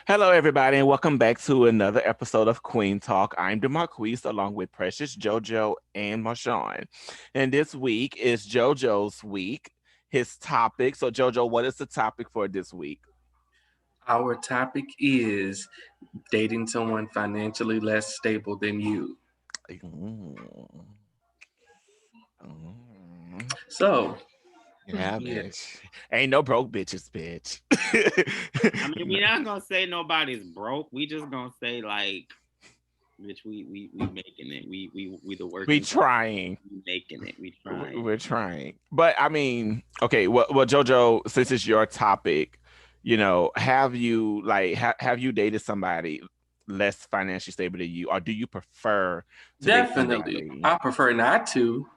Hello, everybody, and welcome back to another episode of Queen Talk. I'm DeMarquise, along with Precious, JoJo, and Marshawn. And this week is JoJo's week, his topic. So, JoJo, what is the topic for this week? Our topic is dating someone financially less stable than you. Mm, mm. So, Yeah, yeah, bitch. Ain't no broke bitches, bitch. I mean, we're not gonna say nobody's broke. We just gonna say like, bitch, we making it. We the We working class. trying. We making it. We trying. We're trying. But I mean, okay, well, Jojo, since it's your topic, have you have you dated somebody less financially stable than you, or do you prefer to date definitely. somebody? I prefer not to.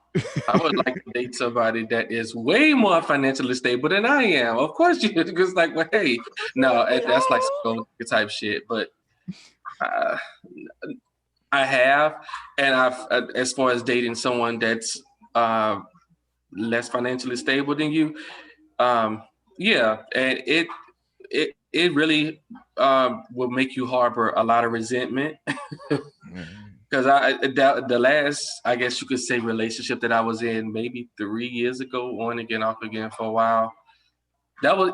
I would like to date somebody that is way more financially stable than I am. Of course, you because like, well, hey, no, that's like some gold type shit. But uh, I have, and as far as dating someone that's uh, less financially stable than you, um, yeah, and it really will make you harbor a lot of resentment Mm. because the last, I guess you could say, relationship that I was in maybe 3 years ago, on again off again for a while, that was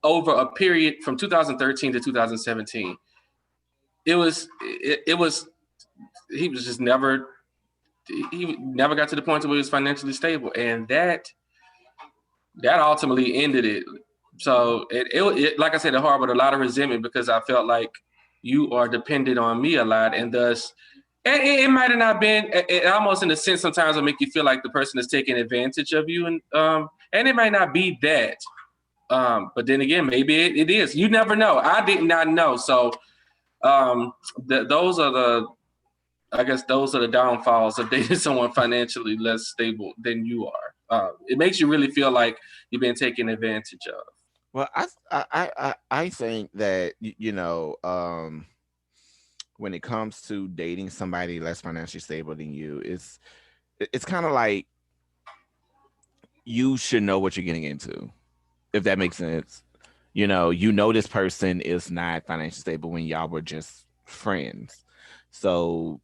over a period from 2013 to 2017. It was he was just never, he never got to the point where he was financially stable, and that ultimately ended it. So it like I said, it harbored a lot of resentment because I felt like you are dependent on me a lot, and thus, and it might have not been. It almost in a sense sometimes will make you feel like the person is taking advantage of you, and it might not be that. But then again, maybe it is. You never know. I did not know. So those are the, I guess those are the downfalls of dating someone financially less stable than you are. It makes you really feel like you've been taken advantage of. Well, I think that when it comes to dating somebody less financially stable than you, it's kind of like you should know what you're getting into, if that makes sense. You know this person is not financially stable when y'all were just friends. So,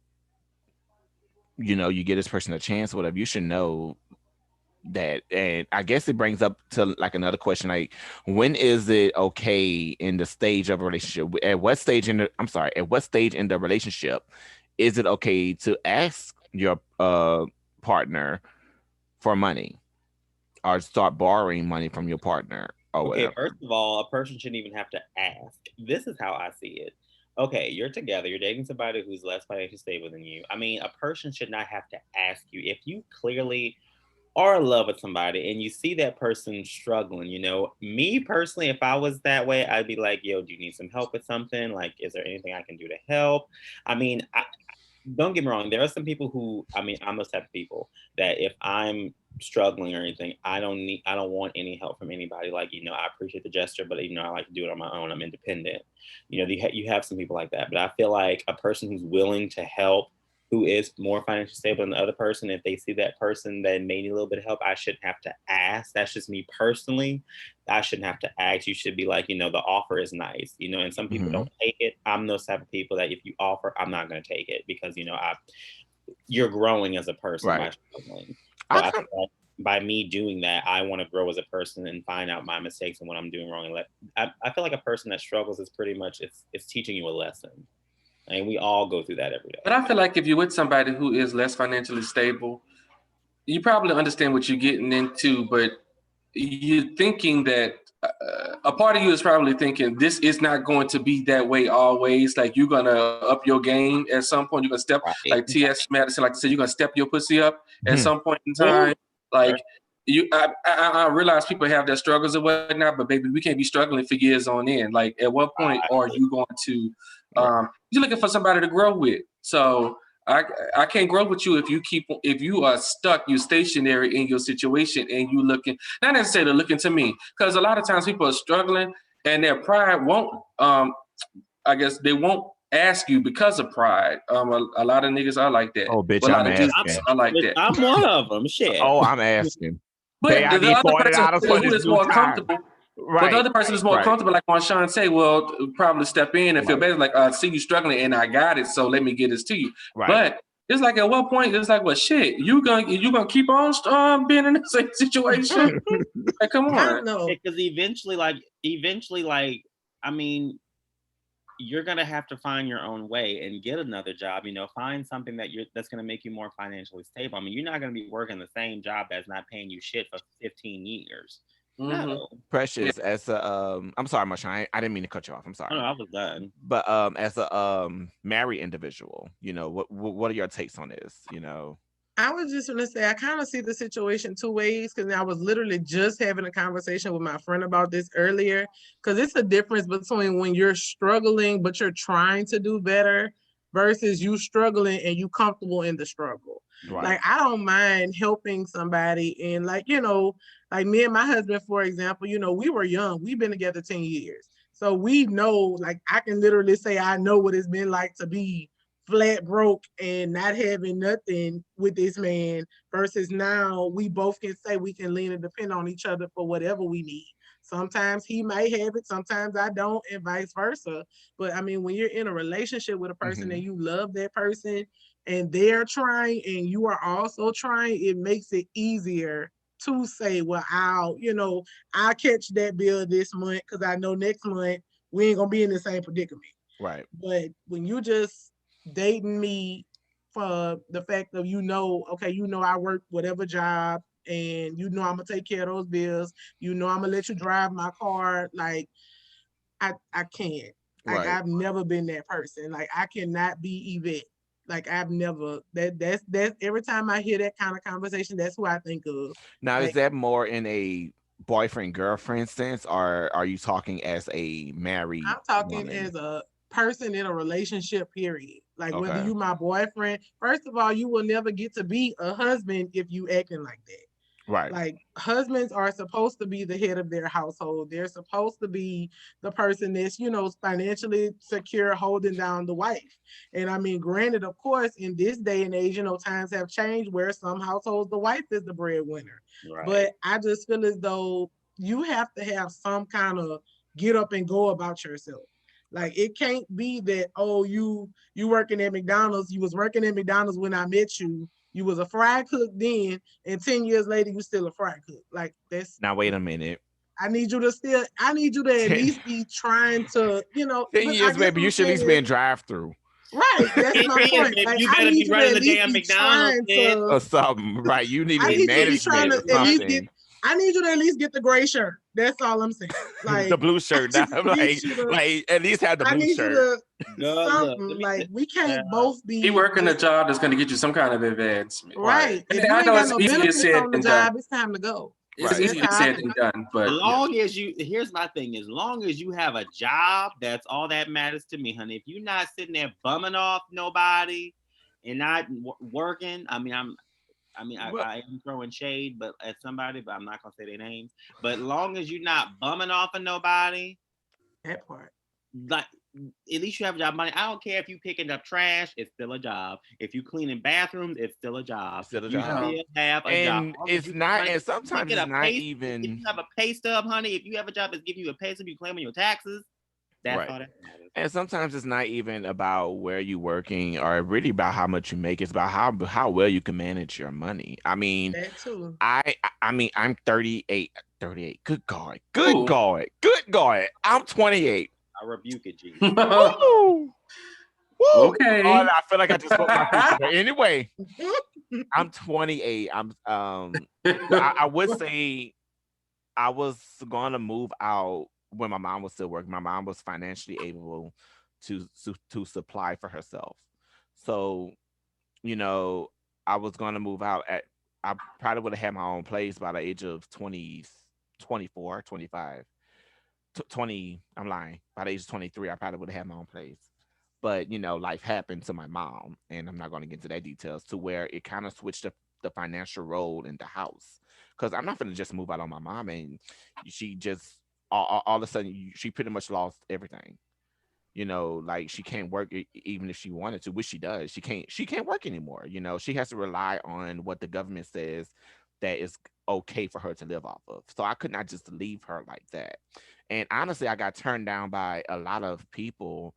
you get this person a chance, whatever. You should know that. And I guess it brings up to like another question, like when is it okay in the stage of a relationship? At what stage in the relationship is it okay to ask your partner for money or start borrowing money from your partner or Okay, first whatever? of all, a person shouldn't even have to ask. This is how I see it. Okay, you're together, you're dating somebody who's less financially stable than you. I mean, a person should not have to ask you. If you clearly are in love with somebody and you see that person struggling, me personally, if I was that way, I'd be like, yo, do you need some help with something? Like, is there anything I can do to help? I mean, don't get me wrong. There are some people who, I mean, I'm those type of people that if I'm struggling or anything, I don't want any help from anybody. Like, I appreciate the gesture, but I like to do it on my own. I'm independent. You have some people like that, but I feel like a person who's willing to help, who is more financially stable than the other person, if they see that person that may need a little bit of help, I shouldn't have to ask. That's just me personally. I shouldn't have to ask. You should be like, the offer is nice, and some people Hmm. don't take it. I'm those type of people that if you offer, I'm not going to take it because, you're growing as a person by Right. struggling. So I I kind feel like by me doing that, I want to grow as a person and find out my mistakes and what I'm doing wrong. And I feel like a person that struggles is pretty much it's teaching you a lesson. And we all go through that every But day. I feel like if you're with somebody who is less financially stable, you probably understand what you're getting into, but you're thinking that a part of you is probably thinking this is not going to be that way always. Like you're gonna up your game at some point. You're gonna step, like Right. T.S. Madison like to say, you're gonna step your pussy up at of. some point in Ooh, time. Like I realize people have their struggles and whatnot, but baby, we can't be struggling for years on end. Like at what point are you going to? You're looking for somebody to grow with. So I I can't grow with you if you are stuck, you're stationary in your situation, and you looking, not necessarily looking to me, because a lot of times people are struggling and their pride won't, I guess they won't ask you because of pride. A lot of niggas are like that. Oh, bitch, Well, a lot I'm of dudes I'm, asking. are like that. I'm one of them. Shit. Oh, I'm asking. Babe, But I the need other $40 person for who this is new more tire. comfortable, But the Right. other person is more Right. comfortable, like Marshawn say, will probably step in and feel Right. better, like, see you struggling and I got it, so let me get this to you. Right. But it's like at what point it's like, well, shit, you gonna keep on being in the same situation? Like, come I on. don't know. Because eventually, like, I mean, you're gonna have to find your own way and get another job. Find something that's gonna make you more financially stable. I mean, you're not gonna be working the same job that's not paying you shit for 15 years. Mm-hmm. No. Precious, as a I'm sorry, Marshawn. I didn't mean to cut you off. I'm No, sorry. I was done. But as a married individual, what are your takes on this? I was just gonna say I kind of see the situation two ways because I was literally just having a conversation with my friend about this earlier. Because it's a difference between when you're struggling but you're trying to do better versus you struggling and you comfortable in the struggle. Right. Like I don't mind helping somebody and like like me and my husband, for example, we were young. We've been together 10 years. So we know, like I can literally say I know what it's been like to be flat broke and not having nothing with this man versus now we both can say we can lean and depend on each other for whatever we need. Sometimes he might have it, sometimes I don't, and vice versa. But I mean, when you're in a relationship with a person and you love that person and they're trying and you are also trying, it makes it easier to say, well, I'll catch that bill this month because I know next month we ain't gonna be in the same predicament. Right. But when you just dating me for the fact of okay, I work whatever job and I'm gonna take care of those bills, I'm gonna let you drive my car, like I can't. Like Right. I've never been that person. Like I cannot be Yvette. Like I've never that's every time I hear that kind of conversation, that's who I think of. Now, is Like that more in a boyfriend girlfriend sense, or are you talking as a married I'm talking woman? as a person in a relationship, period. Like whether Okay. you my boyfriend, first of all, you will never get to be a husband if you acting like that. Right. Like husbands are supposed to be the head of their household. They're supposed to be the person that's, financially secure, holding down the wife. And I mean, granted, of course, in this day and age, times have changed where some households the wife is the breadwinner. Right. But I just feel as though you have to have some kind of get up and go about yourself. Like it can't be that, oh, you working at McDonald's, you was working at McDonald's when I met you. You was a fry cook then, and 10 years later, you still a fry cook. Like that's Now, wait a minute. I need you to at 10, least be trying to, 10 but I years, guess baby, what you I'm should at saying least be is in drive-through right. That's 10 my years, point. baby, Like you I better need be you to running at the least damn be McDonald's, trying bitch. to or something, right? You need I in need you to be trying management to or at least get something. I need you to at least get the gray shirt. That's all I'm saying. The Like blue I shirt. just I'm need like, you to like at least have the I blue need you shirt. to Girl, look, something like we can't uh, both He be working a just job that's going to get you some kind of advancement. Right. right. If And you I ain't know got it's no easier benefits said on the than done. job, it's time to go. It's Right. That's easier how I said than feel. done, but as long as here's my thing, as long as you have a job, that's all that matters to me, honey. If you're not sitting there bumming off nobody and not working, I am throwing shade, but at somebody, but I'm not gonna say their names. But long as you're not bumming off of nobody, That part. like at least you have a job. Money. I don't care if you picking up trash; it's still a job. If you cleaning bathrooms, it's still a job. Still a You job. still have a job. And Long as it's you not, money, and if you sometimes get it's a not pay, if even you have a pay stub, honey. If you have a job that's giving you a pay stub, you claim on your taxes. That's right. all that matters. And sometimes it's not even about where you're working or really about how much you make. It's about how well you can manage your money. I mean, That too. I mean, I'm 38. 38. Good God. Good Ooh. God. Good God. I'm 28. I rebuke it, G. Woo! Woo! Okay. Oh, I feel like I just spoke my future. But anyway, I'm 28. I would say I was gonna move out when my mom was still working. My mom was financially able to supply for herself. So, you know, I was gonna move out at I probably would have had my own place by the age of 20, 24, 25. 20, I'm lying. By the age of 23, I probably would have had my own place. But, life happened to my mom, and I'm not going to get into that details, to where it kind of switched the financial role in the house. Because I'm not going to just move out on my mom, and she just, all of a sudden, she pretty much lost everything. Like she can't work even if she wanted to, which she does. She can't work anymore. She has to rely on what the government says that is okay for her to live off of. So I could not just leave her like that. And honestly, I got turned down by a lot of people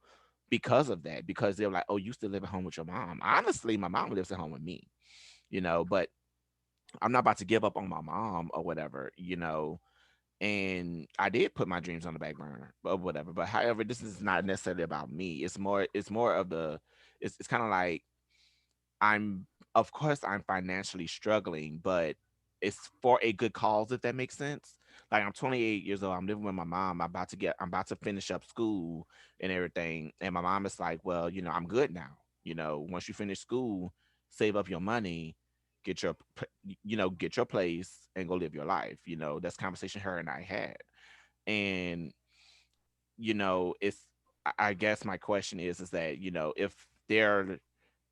because of that, because they're like, oh, you still live at home with your mom. Honestly, my mom lives at home with me, but I'm not about to give up on my mom or whatever, and I did put my dreams on the back burner or whatever. But however, this is not necessarily about me. It's more of it's kind of like I'm of course I'm financially struggling, but it's for a good cause, if that makes sense. Like I'm 28 years old, I'm living with my mom. I'm about to finish up school and everything. And my mom is like, well, I'm good now. Once you finish school, save up your money, get your get your place and go live your life. That's a conversation her and I had. And it's I guess my question is that, they're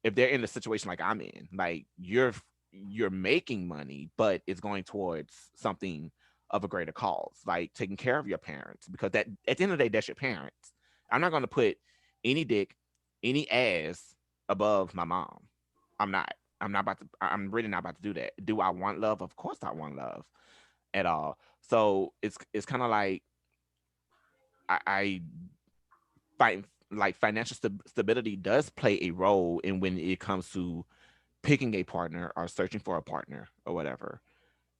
if they're in a situation like I'm in, like you're making money, but it's going towards something of a greater cause, like taking care of your parents, because that at the end of the day, that's your parents. I'm not going to put any dick, any ass above my mom. I'm not. I'm really not about to do that. Do I want love? Of course I want love at all. So it's kind of like I find like financial stability does play a role in when it comes to picking a partner or searching for a partner or whatever,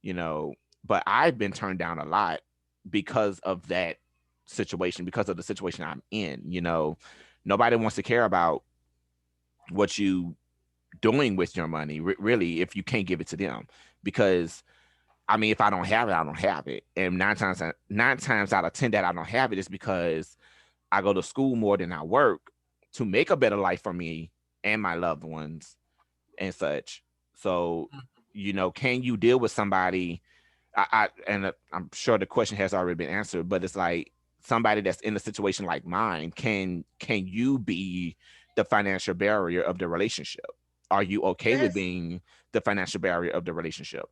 you know. But I've been turned down a lot because of that situation, because of the situation I'm in, Nobody wants to care about what you doing with your money, really, if you can't give it to them. Because I mean, if I don't have it, I don't have it. And nine times out of 10 that I don't have it is because I go to school more than I work to make a better life for me and my loved ones and such. So, can you deal with somebody? I'm sure the question has already been answered, but it's like somebody that's in a situation like mine. Can you be the financial barrier of the relationship? Are you okay with That's being the financial barrier of the relationship?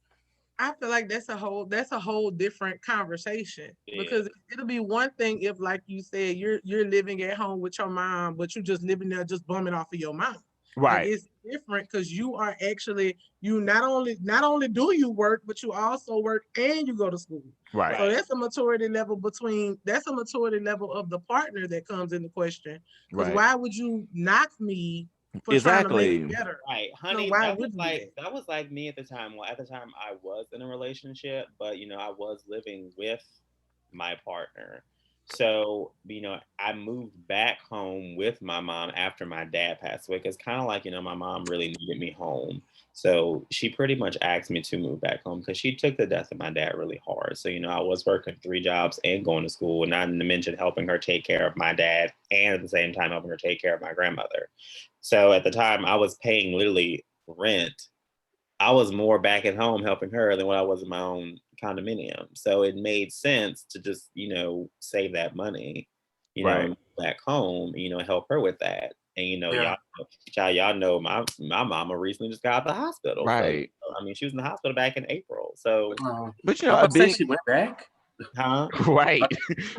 I feel like that's a whole different conversation, Yeah. because it'll be one thing if, like you said, you're living at home with your mom, but you just living there just bumming off of your mom. Like, Right, it's different because you are actually, you not only do you work, but you also work and you go to school. right, So Right. that's a maturity level of the partner that comes into question. Because right. why would you knock me for trying to make it Exactly. better? Right, No, honey, why would you do that? that was like me at the time. Well, at the time I was in a relationship, but I was living with my partner. So, I moved back home with my mom after my dad passed away, because kind of like, my mom really needed me home. So she pretty much asked me to move back home because she took the death of my dad really hard. So, I was working 3 jobs and going to school, not to mention helping her take care of my dad and at the same time helping her take care of my grandmother. So at the time, I was paying literally rent. I was more back at home helping her than what I was in my own condominium. So it made sense to just, save that money, Right, and back home, help her with that. And Yeah. y'all know my mama recently just got out of the hospital. So right. I mean, she was in the hospital back in April. So, But I was a about to say big she went back. huh? right.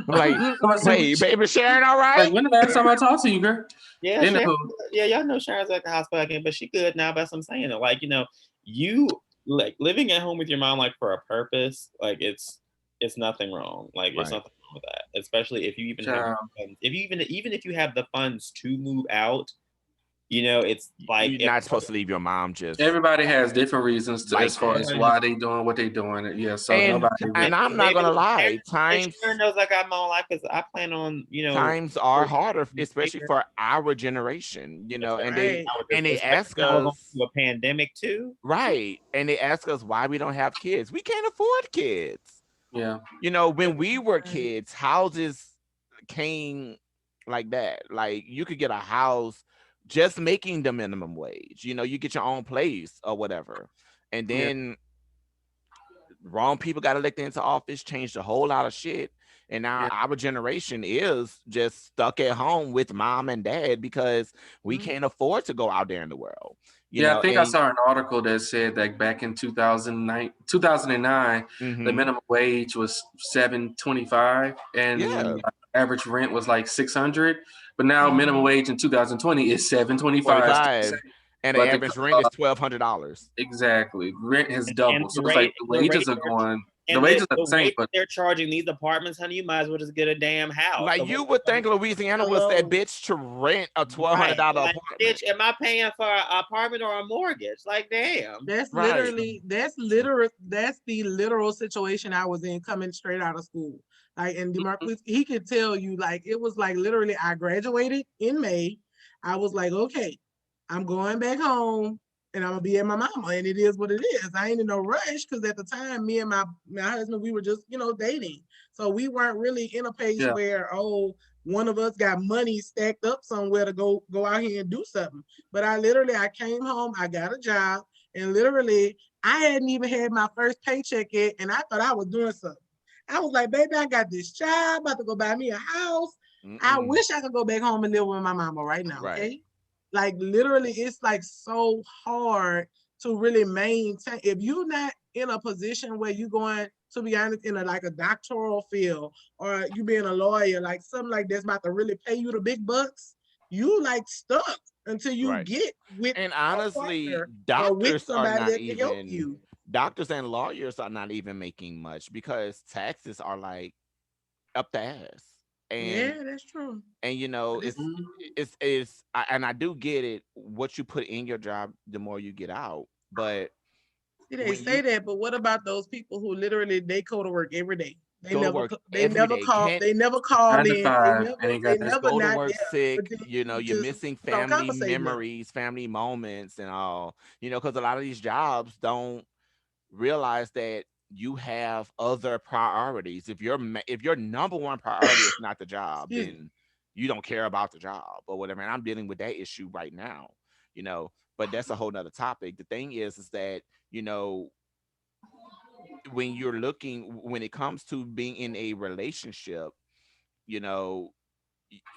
Like, I was about to wait, say, baby Sharon, all like, right? when the last time I talked to you, girl? Yeah, Anywho, yeah, y'all know Sharon's at the hospital again, but she good now. That's what I'm saying. Like, you like living at home with your mom, like for a purpose, like it's nothing wrong. Like it's Right. nothing wrong with that. Especially if you even have child, funds. If you even if you have the funds to move out, it's like You're if not supposed to leave your mom just everybody has different reasons to, as like far that. as why they doing what they doing. Yeah, so And nobody and really. I'm not maybe gonna Sharon, lie, and Sharon times knows I got my own life because I plan on, times are working harder, especially here. for our generation, and they Right. Especially ask now we're going us, through a pandemic too. right, and they ask us why we don't have kids. We can't afford kids. Yeah, When we were kids, houses came like that. Like you could get a house just making the minimum wage. You get your own place or whatever. And yeah, then wrong people got elected into office, changed a whole lot of shit. And now yeah, our generation is just stuck at home with mom and dad because we Mhm. can't afford to go out there in the world. yeah. I think I And saw an article that said that back in 2009, the mhm, minimum wage was 725, and yeah, the average rent was like 600. But now minimum Mhm. wage in 2020 is 725. 45. And the but average rent is $1,200. exactly, rent has And doubled. So it's like the wages are going. The and wages are the the same, rate but they're charging these apartments, honey, you might as well just get a damn house. Like, So you would think Louisiana was that bitch to rent a $1,200 like, apartment. bitch, am I paying for an apartment or a mortgage? Like, damn. That's Right. that's the literal situation I was in coming straight out of school. Like, and DeMarcus, he could tell you, like, it was like literally I graduated in May. I was like, okay, I'm going back home and I'm gonna be at my mama, and it is what it is. I ain't in no rush because at the time, me and my husband, we were just, dating. So we weren't really in a place yeah, where, one of us got money stacked up somewhere to go out here and do something. But I came home, I got a job, and literally I hadn't even had my first paycheck yet, and I thought I was doing something. I was like, baby, I got this job, about to go buy me a house. I wish I could go back home and live with my mama right now, Right. okay? Like, literally, it's like so hard to really maintain. If you're not in a position where you're going, to be honest, in like a doctoral field, or you being a lawyer, like something like that's about to really pay you the big bucks, you like stuck until you Right. get with And a honestly, partner or with doctors are somebody not that can help even you. doctors and lawyers are not even making much because taxes are like up the ass. And Yeah, that's true. and I do get it. What you put in your job, the more you get out. But See, they when say you that, but what about those people who literally they go to work every day? They go to never work every day, can't they never called 9 to in. 5, ain't They got that. just never go to not work there. But sick, then you you're just missing family compensate them. memories, family moments, and all, because a lot of these jobs don't realize that you have other priorities. If your number one priority is not the job, Excuse me. then you don't care about the job or whatever. And I'm dealing with that issue right now, but that's a whole nother topic. The thing is that, when it comes to being in a relationship, you know,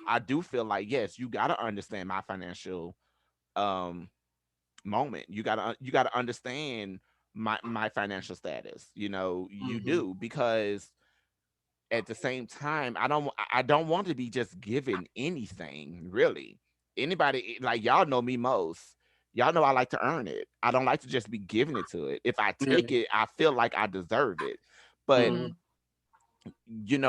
I do feel like, yes, you got to understand my financial um moment. You got to understand my financial status. You do, because at the same time, I don't want to be just given anything, really. Anybody, like, y'all know me most. Y'all know I like to earn it. I don't like to just be giving it to it. If I Yeah. take it, I feel like I deserve it. But Mhm.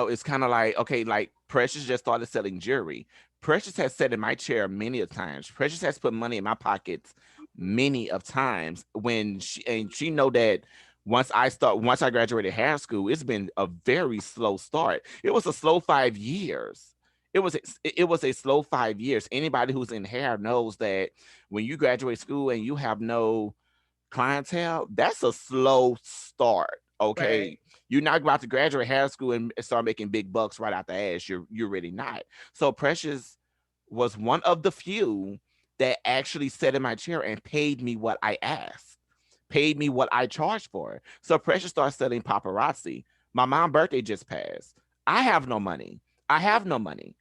it's kind of like, okay, like Precious just started selling jewelry. Precious has sat in my chair many of times. Precious has put money in my pockets many of times when she know that once I graduated high school, it's been a very slow start. It was a slow 5 years. It was a slow 5 years. Anybody who's in hair knows that when you graduate school and you have no clientele, that's a slow start. Okay. Right. You're not about to graduate high school and start making big bucks right out the ass. You're really not. So Precious was one of the few that actually sat in my chair and paid me what I asked, paid me what I charged for. So Precious started selling paparazzi. My mom's birthday just passed. I have no money. I have no money.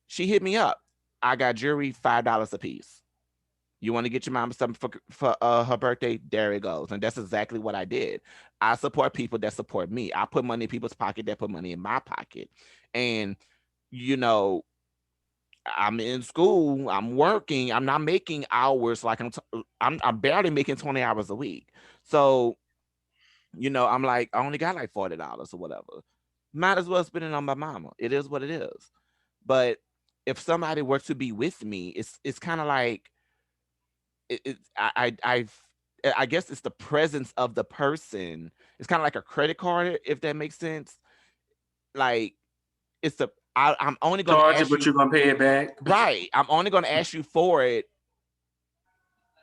She hit me up. I got jewelry, $5 a piece. You want to get your mom something for her birthday? There it goes. And that's exactly what I did. I support people that support me. I put money in people's pocket that put money in my pocket. And, you know, I'm in school. I'm working. I'm not making hours like I'm barely making 20 hours a week. So, I'm like, I only got like $40 or whatever. Might as well spend it on my mama. It is what it is. But if somebody were to be with me, it's kind of like, I guess it's the presence of the person. It's kind of like a credit card, if that makes sense. Like, I'm only going to Charge it, ask but you, you're gonna pay it back. right? I'm only going to ask you for it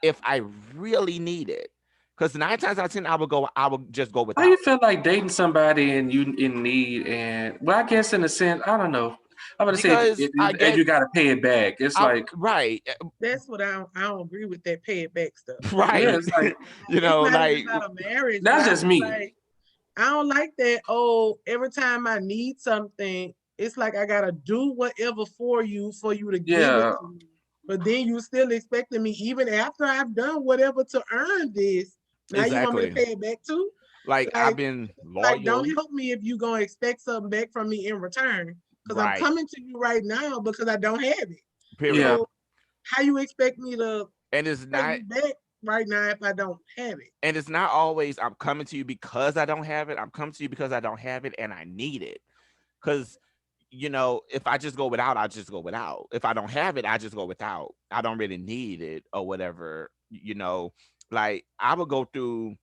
if I really need it. Because 9 times out of 10, I would just go How you without. feel like dating somebody and you in need, and well, I guess in a sense, I don't know. I'm gonna say Because I if get, you gotta pay it back, it's like right, That's what I don't agree with that pay it back stuff. yeah, right. it's like It's not even Like, about a marriage, but that's I just feel me. like I don't like that. Oh, every time I need something, it's like I gotta do whatever for you to give it Yeah, to me. But then you still expecting me, even after I've done whatever to earn this. Now you want me to exactly. pay it back too? Like, I've Like, been don't loyal. help me if you gonna expect something back from me in return. Because I'm Right. coming to you right now because I don't have it. Period. yeah. So how you expect me to And it's Pay not you back right now if I don't have it. and it's not always I'm coming to you because I don't have it. I'm coming to you because I don't have it and I need it. Because if I just go without, I just go without. If I don't have it, I just go without. I don't really need it or whatever. Like I would go through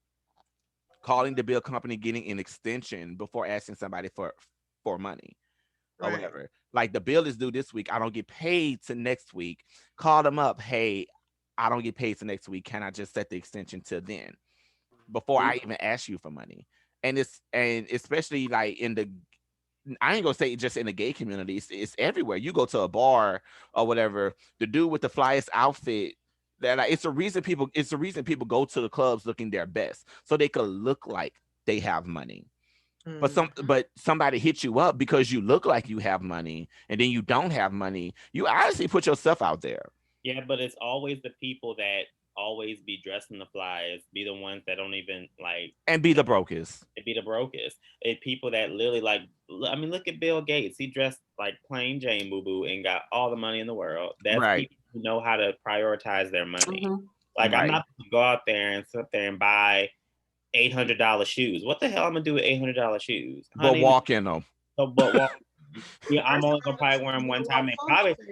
calling the bill company, getting an extension before asking somebody for money or Right. whatever. Like the bill is due this week. I don't get paid to next week. Call them up. Hey, I don't get paid to next week. Can I just set the extension till then before I even ask you for money? And especially like I ain't gonna say just in the gay community. It's everywhere. You go to a bar or whatever. The dude with the flyest outfit. That like, it's a reason people. It's the reason people go to the clubs looking their best, so they could look like they have money. But somebody hits you up because you look like you have money, and then you don't have money. You honestly put yourself out there. Yeah, but it's always the people that always be dressing the flyers, be the ones that don't even like, and be the brokest. Be the brokest. It's people that literally like. I mean, look at Bill Gates. He dressed like plain Jane Boo Boo and got all the money in the world. That's right. People who know how to prioritize their money. Mm-hmm. Like right. I'm not going to go out there and sit there and buy $800 shoes. What the hell I'm gonna do with $800 shoes? But walk in them. So, but walk. I'm only gonna probably wear them one time,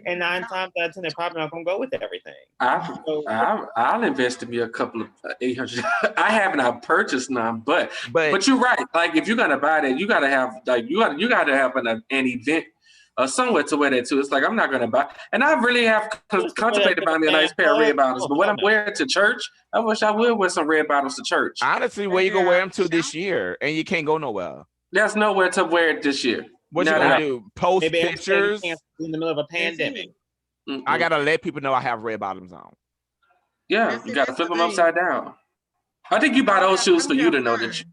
and 9 times out of 10, they're probably not gonna go with everything. I'll invest in me a couple of 800. I have not purchased none, but you're right. Like if you're gonna buy that, you gotta have you gotta have an event. Somewhere to wear that too. It's like I'm not gonna buy, and I really have contemplated buying me a nice pair of red bottoms. But when I'm wearing to church, I wish I would wear some red bottoms to church. Honestly, where you gonna wear them to this year, and you can't go nowhere. There's nowhere to wear it this year. What you gonna do? Post pictures in the middle of a pandemic. I gotta let people know I have red bottoms on. Yeah, you gotta flip them upside down. I think you buy those shoes for you to know that.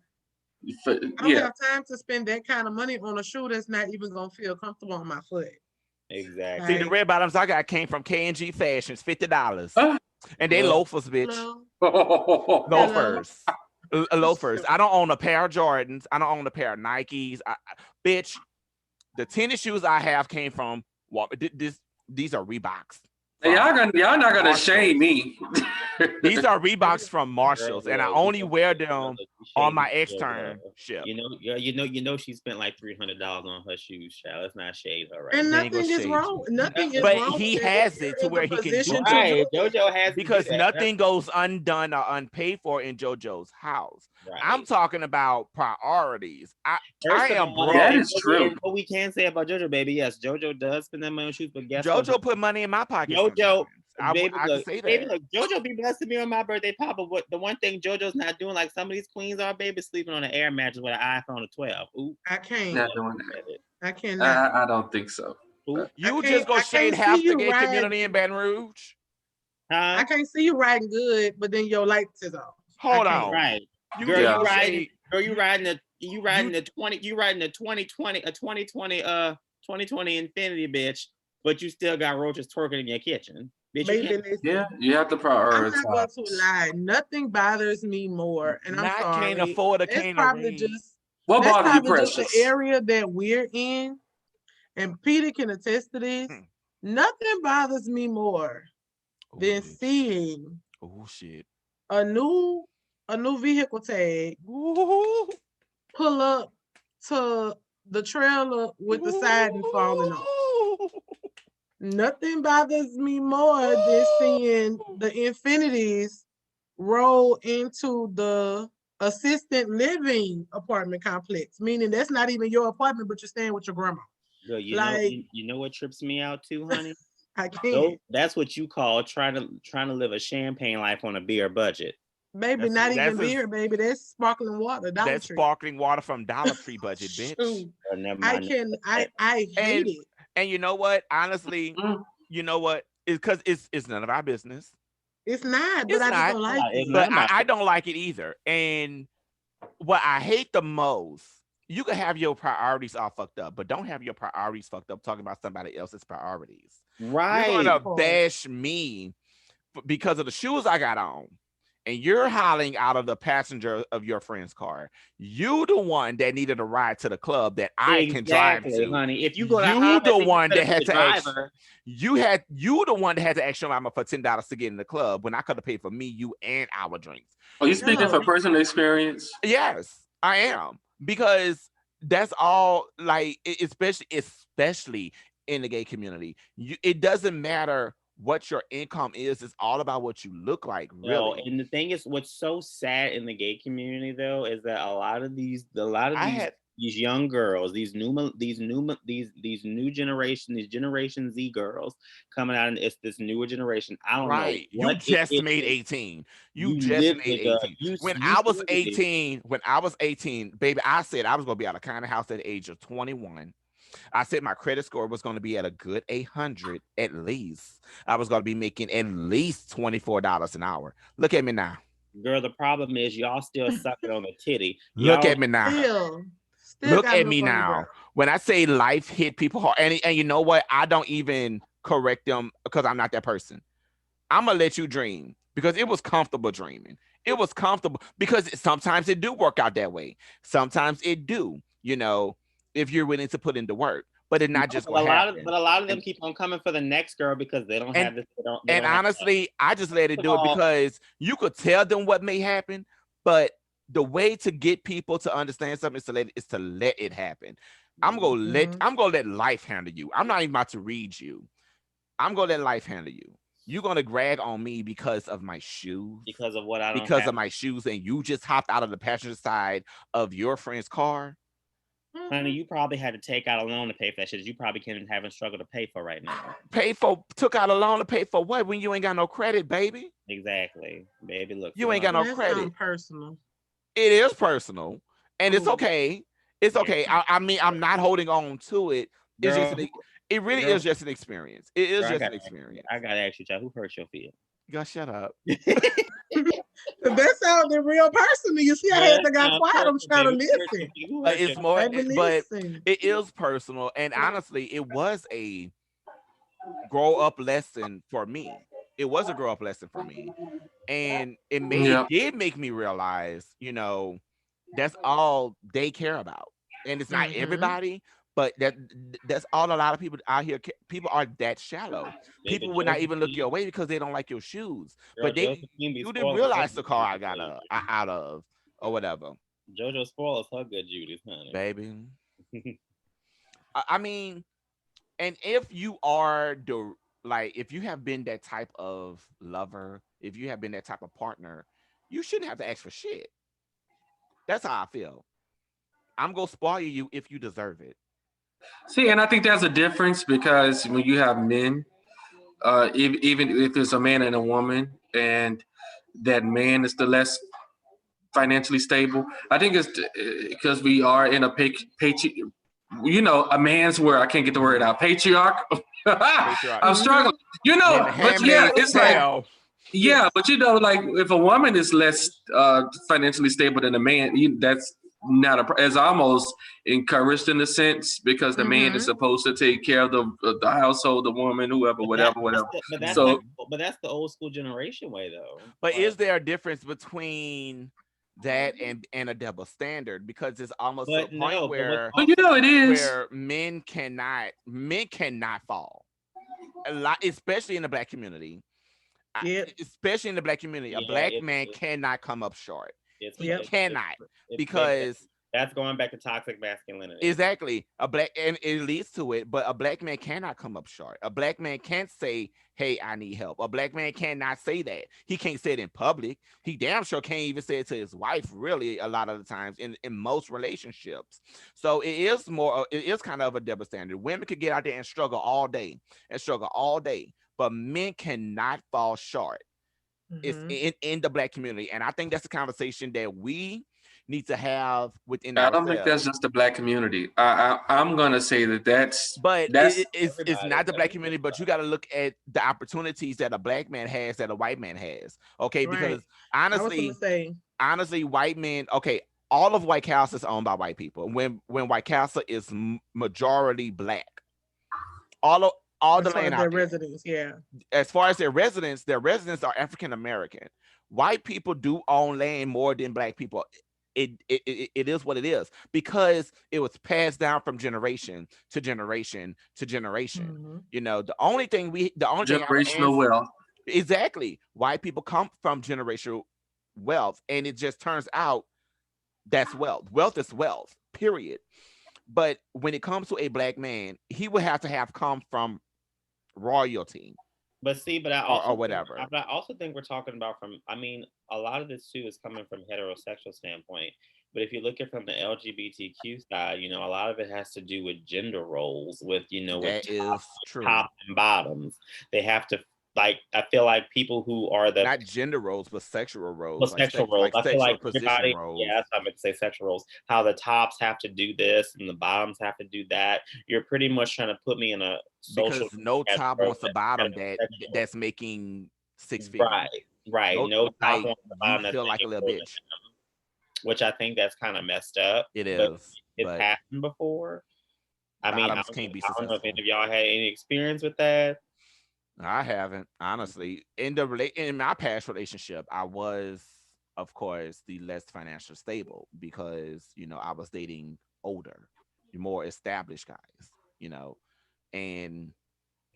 I don't have time to spend that kind of money on a shoe that's not even gonna feel comfortable on my foot. Exactly. See, the red bottoms I got came from K&G Fashions, $50, and they loafers, bitch. Loafers. Loafers. I don't own a pair of Jordans. I don't own a pair of Nikes. Bitch, the tennis shoes I have came from these are Reeboks. Y'all not gonna shame me. These are Reeboks from Marshalls, and I only wear them on my externship. You know, she spent like $300 on her shoes, child. Let's not shade her, right? And nothing is wrong. Nothing is but wrong. He has it to where he can do it. Right. JoJo has because nothing goes undone or unpaid for in JoJo's house. Right. I'm talking about priorities. I am broke. That is true. What we can say about JoJo, baby, yes, JoJo does spend that money on shoes, but guess JoJo put money in my pocket. JoJo, I can say that. Baby, look, JoJo be blessing me on my birthday pop, but what the one thing JoJo's not doing, like some of these queens are, baby, sleeping on an air mattress with an iPhone 12. Ooh, I can't. Not doing that. I cannot. I don't think so. You just go shade half the gay community in Baton Rouge. I can't see you riding good, but then your lights is off. Hold on, right? Girl, you riding the 2020 Infinity, bitch, but you still got roaches twerking in your kitchen. Bitch, you have to prioritize. I'm not going to lie. Nothing bothers me more, and I'm sorry. Can't afford a probably just what bothers you, Precious? Just the area that we're in, and Peter can attest to this. Nothing bothers me more than seeing a new vehicle tag pull up to the trailer with the siding falling off. Nothing bothers me more than seeing the Infinities roll into the assisted living apartment complex, meaning that's not even your apartment, but you're staying with your grandma. Girl, you know what trips me out too, honey? I can't. That's what you call trying to live a champagne life on a beer budget. Baby, not even beer, baby. That's sparkling water. That's sparkling water from Dollar Tree budget, bitch. I hate it. And you know what? Honestly, you know what? It's because it's none of our business. It's not, but I just don't like it. But I don't like it either. And what I hate the most, you can have your priorities all fucked up, but don't have your priorities fucked up talking about somebody else's priorities. Right. You're gonna bash me because of the shoes I got on. and you're hollering out of the passenger of your friend's car. You the one that needed a ride to the club that I can drive Exactly, to. honey. If you go to You the Harvard, you one better that be had the to ask. driver. You the one that had to ask your mama for $10 to get in the club when I could have paid for me, you, and our drinks. Are you speaking No. for personal experience? Yes, I am, because that's all. Like, especially in the gay community, it doesn't matter what your income is. It's all about what you look like, No, really. and the thing is, what's so sad in the gay community though is that a lot of these I had these young girls, these new generation, these Generation Z girls coming out, and it's this newer generation. I don't know right. You what it just is. made 18. You You just live, made nigga. 18. You When you I was serious. 18, baby, I said I was gonna be out of kind of house at the age of 21. I said my credit score was going to be at a good 800 at least. I was going to be making at least $24 an hour. Look at me now. Girl, the problem is y'all still sucking on the titty. Look Y'all at me now. Still Look got at milk me on the now. ground. When I say life hit people hard, and you know what? I don't even correct them because I'm not that person. I'm gonna let you dream because it was comfortable dreaming. It was comfortable because sometimes it do work out that way. Sometimes it do, if you're willing to put in the work. But it's not just but what a happened. lot of them keep on coming for the next girl because they don't And have this. They and don't have honestly, I just let it do it all. because you could tell them what may happen, but the way to get people to understand something is to let it happen. I'm gonna let life handle you. I'm not even about to read you. I'm gonna let life handle you. You're gonna drag on me because of my shoes, because of what I don't because have. of my shoes, and you just hopped out of the passenger side of your friend's car. Honey, you probably had to take out a loan to pay for that shit. You probably can't even struggle to pay for right now. Took out a loan to pay for what when you ain't got no credit, baby? Exactly, baby. Look, You ain't got no That credit. sounds personal. It is personal, and it's Ooh. okay. It's okay. I mean, I'm not holding on to it. It's just girl. it really Girl, is just an experience. It is girl, just an experience. I gotta ask you, child, who hurt your feelings? God, shut up. That sounded real personal. You see, I had to got quiet. I'm trying to listen. It's more, Baby, but listen. it is personal, and honestly, it was a grow up lesson for me. It was a grow up lesson for me, and it Yeah. did make me realize, that's all they care about, and it's not everybody, but that's all a lot of people out here. People are that shallow. Baby, People would not even look your way because they don't like your shoes, girl, but Josephine be you didn't spoiling her realize the car I good got Judy. out of or whatever, JoJo spoils her good Judy's, honey. baby. I mean, and if you are if you have been that type of lover, if you have been that type of partner, you shouldn't have to ask for shit. That's how I feel. I'm gonna spoil you if you deserve it. See, and I think there's a difference because when you have men, even if it's a man and a woman, and that man is the less financially stable, I think it's because we are in a a man's word. I can't get the word out. Patriarch. Patriarch. I'm struggling. In But yeah, Handmaid's it's like Tale. yeah, but like if a woman is less financially stable than a man, that's not as almost encouraged in a sense because the man is supposed to take care of the household, the woman, whoever, whatever. So But that's the old school generation way, though. But is there a difference between that and a double standard? Because it's almost to a point where it is. Men cannot fall. A lot, especially in the black community. Especially in the black community, a black man cannot come up short. He cannot because that's going back to toxic masculinity. Exactly. And it leads to it, but a black man cannot come up short. A black man can't say, "Hey, I need help." A black man cannot say that. He can't say it in public. He damn sure can't even say it to his wife, really, a lot of the times in most relationships. So it is kind of a double standard. Women could get out there and struggle all day, but men cannot fall short. It's in the black community. And I think that's a conversation that we need to have within I ourselves. don't think that's just the black community. I'm gonna say that's it's not the black community, but you got to look at the opportunities that a black man has that a white man has. Okay, because honestly, white men. Okay, all of White Castle is owned by white people. When White Castle is majority black, all all the as far land as their out there. residents, yeah. As far as their residents are African American. White people do own land more than black people. It is what it is because it was passed down from generation to generation to generation. Mm-hmm. The only thing I would Generational answer wealth. exactly, white people come from generational wealth, and it just turns out that's wealth. Wealth is wealth, period. But when it comes to a black man, he would have to have come from royalty But see, or whatever. but I also think we're talking about from. I mean, a lot of this too is coming from heterosexual standpoint. But if you look at it from the LGBTQ side, a lot of it has to do with gender roles, with with That is true. top and bottoms. They have to like. I feel like people who are the Not gender roles, but sexual well, roles, sexual roles. like I feel sexual like position everybody, roles. yeah, that's what I meant to say, sexual roles. How the tops have to do this and the bottoms have to do that. You're pretty much trying to put me in a social Because no top category wants a that's bottom heterosexual. that's making six Right, figures. right. No, No top like on the you bottom that's feel like a making little more than bitch. them, which I think that's kind of messed up. It But is, it's but happened before. I mean, bottoms can't be I don't know if any successful. of y'all had any experience with that. I haven't, honestly. In my past relationship, I was, of course, the less financially stable because I was dating older, more established guys. You know, and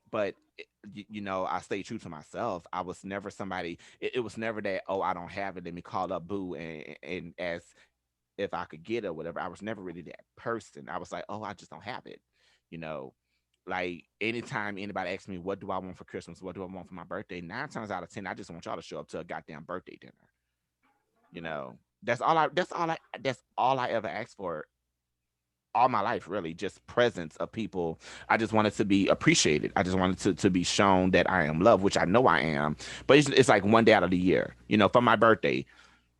but I stayed true to myself. I was never somebody. It was never that. Oh, I don't have it. Let me call up boo and ask if I could get it or whatever. I was never really that person. I was like, oh, I just don't have it. You know, like anytime anybody asks me, what do I want for Christmas? What do I want for my birthday? 9 times out of 10, I just want y'all to show up to a goddamn birthday dinner. You know, that's all I ever asked for all my life, really, just presence of people. I just wanted to be appreciated. I just wanted to be shown that I am loved, which I know I am. But it's like one day out of the year, for my birthday.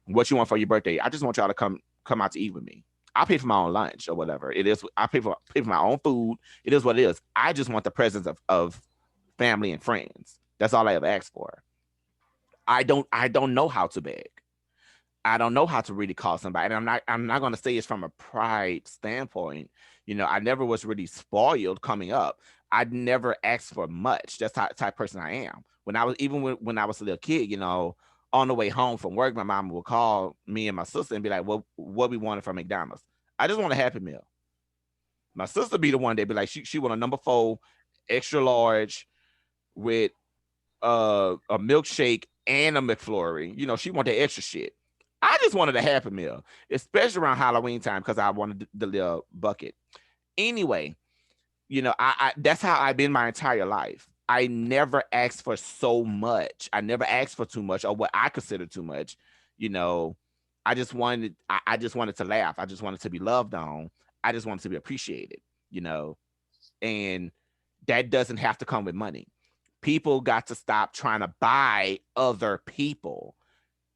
What you want for your birthday? I just want y'all to come out to eat with me. I pay for my own lunch or whatever it is. I pay for my own food. It is what it is. I just want the presence of family and friends. That's all I ever asked for. I don't know how to beg. I don't know how to really call somebody. And I'm not gonna say it's from a pride standpoint. I never was really spoiled coming up. I never asked for much. That's the type of person I am. When I was a little kid, on the way home from work, my mom would call me and my sister and be like, what we wanted from McDonald's. I just want a Happy Meal. My sister be the one that be like, she want a number 4, extra large with a milkshake and a McFlurry. She want that extra shit. I just wanted a Happy Meal, especially around Halloween time because I wanted the little bucket. Anyway, I that's how I've been my entire life. I never asked for so much. I never asked for too much or what I consider too much. You know, I just wanted to laugh. I just wanted to be loved on. I just wanted to be appreciated, you know, and that doesn't have to come with money. People got to stop trying to buy other people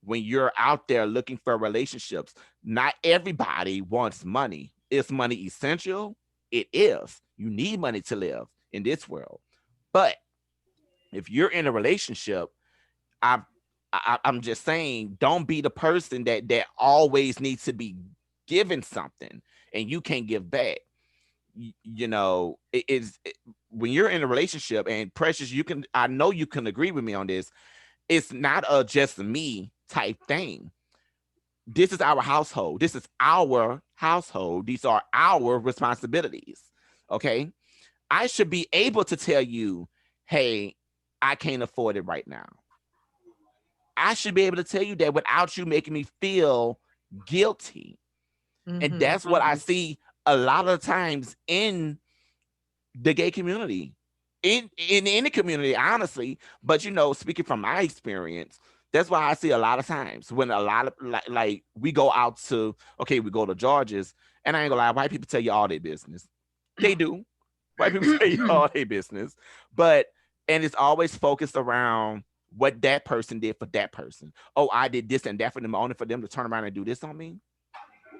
when you're out there looking for relationships. Not everybody wants money. Is money essential? It is. You need money to live in this world. But if you're in a relationship, I, I'm just saying, don't be the person that always needs to be given something and you can't give back. When you're in a relationship, and Precious, I know you can agree with me on this. It's not a just me type thing. This is our household. This is our household. These are our responsibilities. Okay. I should be able to tell you, hey, I can't afford it right now. I should be able to tell you that without you making me feel guilty. Mm-hmm. And that's what I see a lot of times in the gay community, in any community, honestly. But speaking from my experience, that's why I see a lot of times when a lot of like we go out to, we go to George's, and I ain't gonna lie, white people tell you all their business. They do. White people tell you all their business, and it's always focused around what that person did for that person. Oh, I did this and that for them, only for them to turn around and do this on me.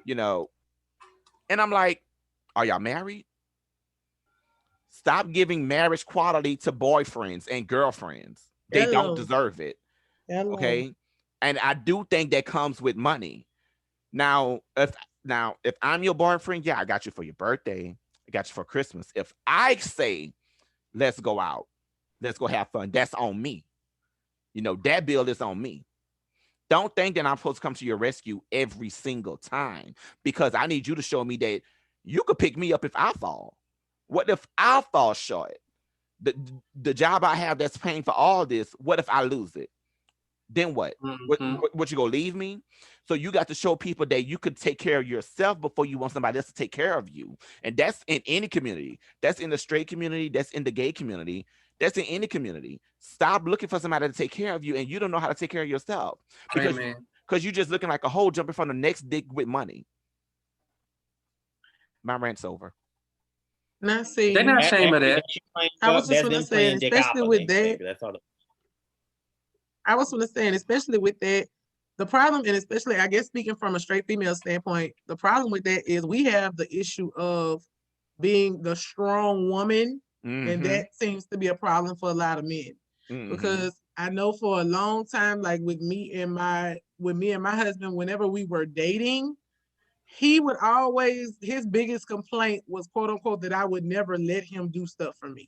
And I'm like, are y'all married? Stop giving marriage quality to boyfriends and girlfriends. They don't deserve it. Hello. Okay. And I do think that comes with money. Now, if I'm your boyfriend, yeah, I got you for your birthday. I got you for Christmas. If I say Let's go out. Let's go have fun. That's on me. You know, that bill is on me. Don't think that I'm supposed to come to your rescue every single time, because I need you to show me that you could pick me up if I fall. What if I fall short? The job I have that's paying for all this, what if I lose it? Then what? What you gonna leave me? So you got to show people that you could take care of yourself before you want somebody else to take care of you. And that's in any community. That's in the straight community. That's in the gay community. That's in any community. Stop looking for somebody to take care of you, and you don't know how to take care of yourself because you're just looking like a hole jumping from the next dick with money. My rant's over. Not see. They're not ashamed of that. I was just gonna say, especially with that. That's all. I was gonna say, and especially with that, the problem, and especially, I guess, speaking from a straight female standpoint, the problem with that is we have the issue of being the strong woman. And that seems to be a problem for a lot of men, because I know for a long time, like with me and my husband, whenever we were dating, he would always, his biggest complaint was, quote unquote, that I would never let him do stuff for me.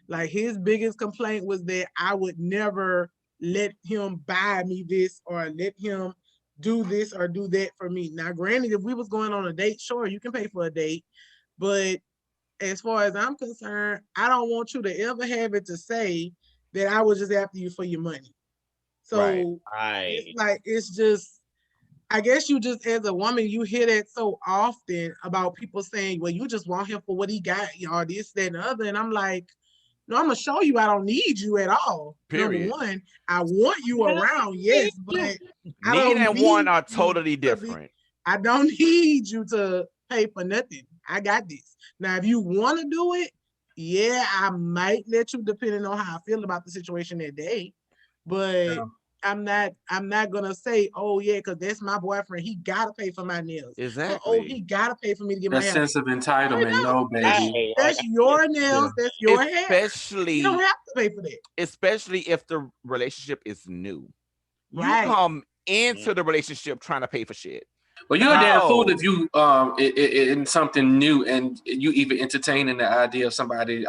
Like his biggest complaint was that I would never let him buy me this or let him do this or do that for me. Now, granted, if we was going on a date, sure, you can pay for a date, but as far as I'm concerned, I don't want you to ever have it to say that I was just after you for your money. So it's like, it's just, I guess you just, as a woman, you hear that so often about people saying, well, you just want him for what he got, or this, that, and the other. And I'm like, no, I'm going to show you I don't need you at all. Period. Number one, I want you around, yes, but I don't need one are totally different. I don't need you to pay for nothing. I got this. Now, if you want to do it, yeah, I might let you, depending on how I feel about the situation that day. But I'm not gonna say, oh yeah, because that's my boyfriend. He gotta pay for my nails. Exactly. Oh, he gotta pay for me to get my hair. That sense of entitlement, no, baby. That's your nails. That's your hair. Especially, you don't have to pay for that. Especially if the relationship is new. Right. You come into the relationship trying to pay for shit. Well, you're a damn fool if you in something new and you even entertaining the idea of somebody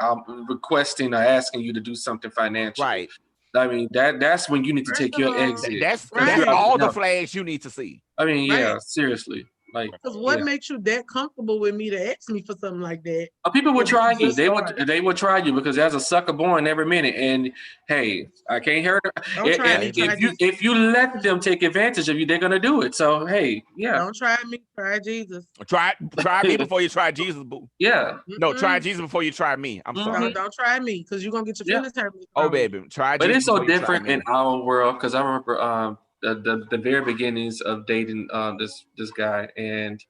requesting or asking you to do something financial. Right. I mean, that's when you need to take your exit. That's all the flags you need to see. I mean, yeah, seriously. Like, because what makes you that comfortable with me to ask me for something like that? People would try you. They would try you because there's a sucker born every minute. And hey, I can't hear it. If you let them take advantage of you, they're gonna do it. So hey, yeah. Don't try me. Try Jesus. Try me before you try Jesus, boo. Yeah. No, try Jesus before you try me. I'm sorry. Don't try me because you're gonna get your feelings hurt. Oh baby, try. But Jesus it's so different in our world because I remember the very beginnings of dating this guy, and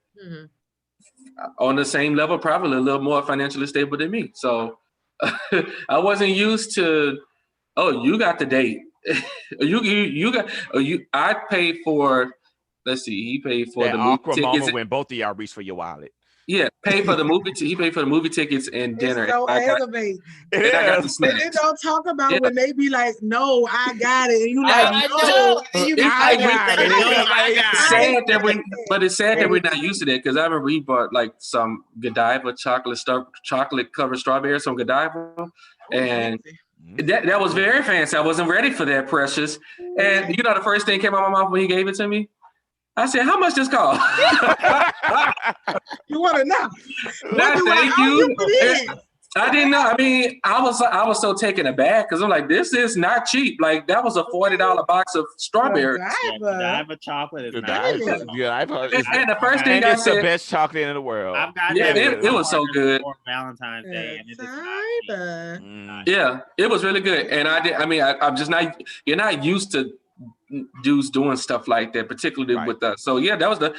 on the same level, probably a little more financially stable than me. So I wasn't used to, you got the date. I paid for, let's see, he paid for that the awkward moment when both of y'all reach for your wallet. Yeah, paid for the movie. He paid for the movie tickets and dinner. It's so aggravating. I got the snacks. And they don't talk about when they be like, "No, I got it," and you like, "No, it's sad that we're not used to that because I remember he bought like some Godiva chocolate covered strawberries from Godiva, and that was very fancy. I wasn't ready for that, precious. And you know, the first thing came out of my mouth when he gave it to me. I said, "How much this cost?" You want to know? Thank you. I didn't know. I mean, I was so taken aback because I'm like, this is not cheap. Like that was a $40 box of strawberries. Godiva chocolate is nice. And the first thing it's the best chocolate in the world. I've got it was so good. For Valentine's Day, and it is not yeah, it was really good. And I'm just not. You're not used to dudes doing stuff like that, particularly with us. So yeah, that was the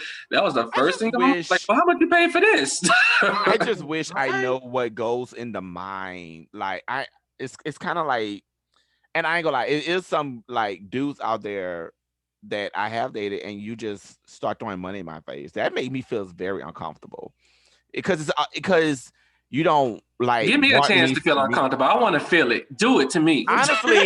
first thing. Like, well, how much you paying for this? I just wish I know what goes in the mind. Like it's kind of like, and I ain't gonna lie, it is some like dudes out there that I have dated, and you just start throwing money in my face. That made me feel very uncomfortable because you don't like. Give me a chance to feel uncomfortable. I want to feel it. Do it to me. Honestly,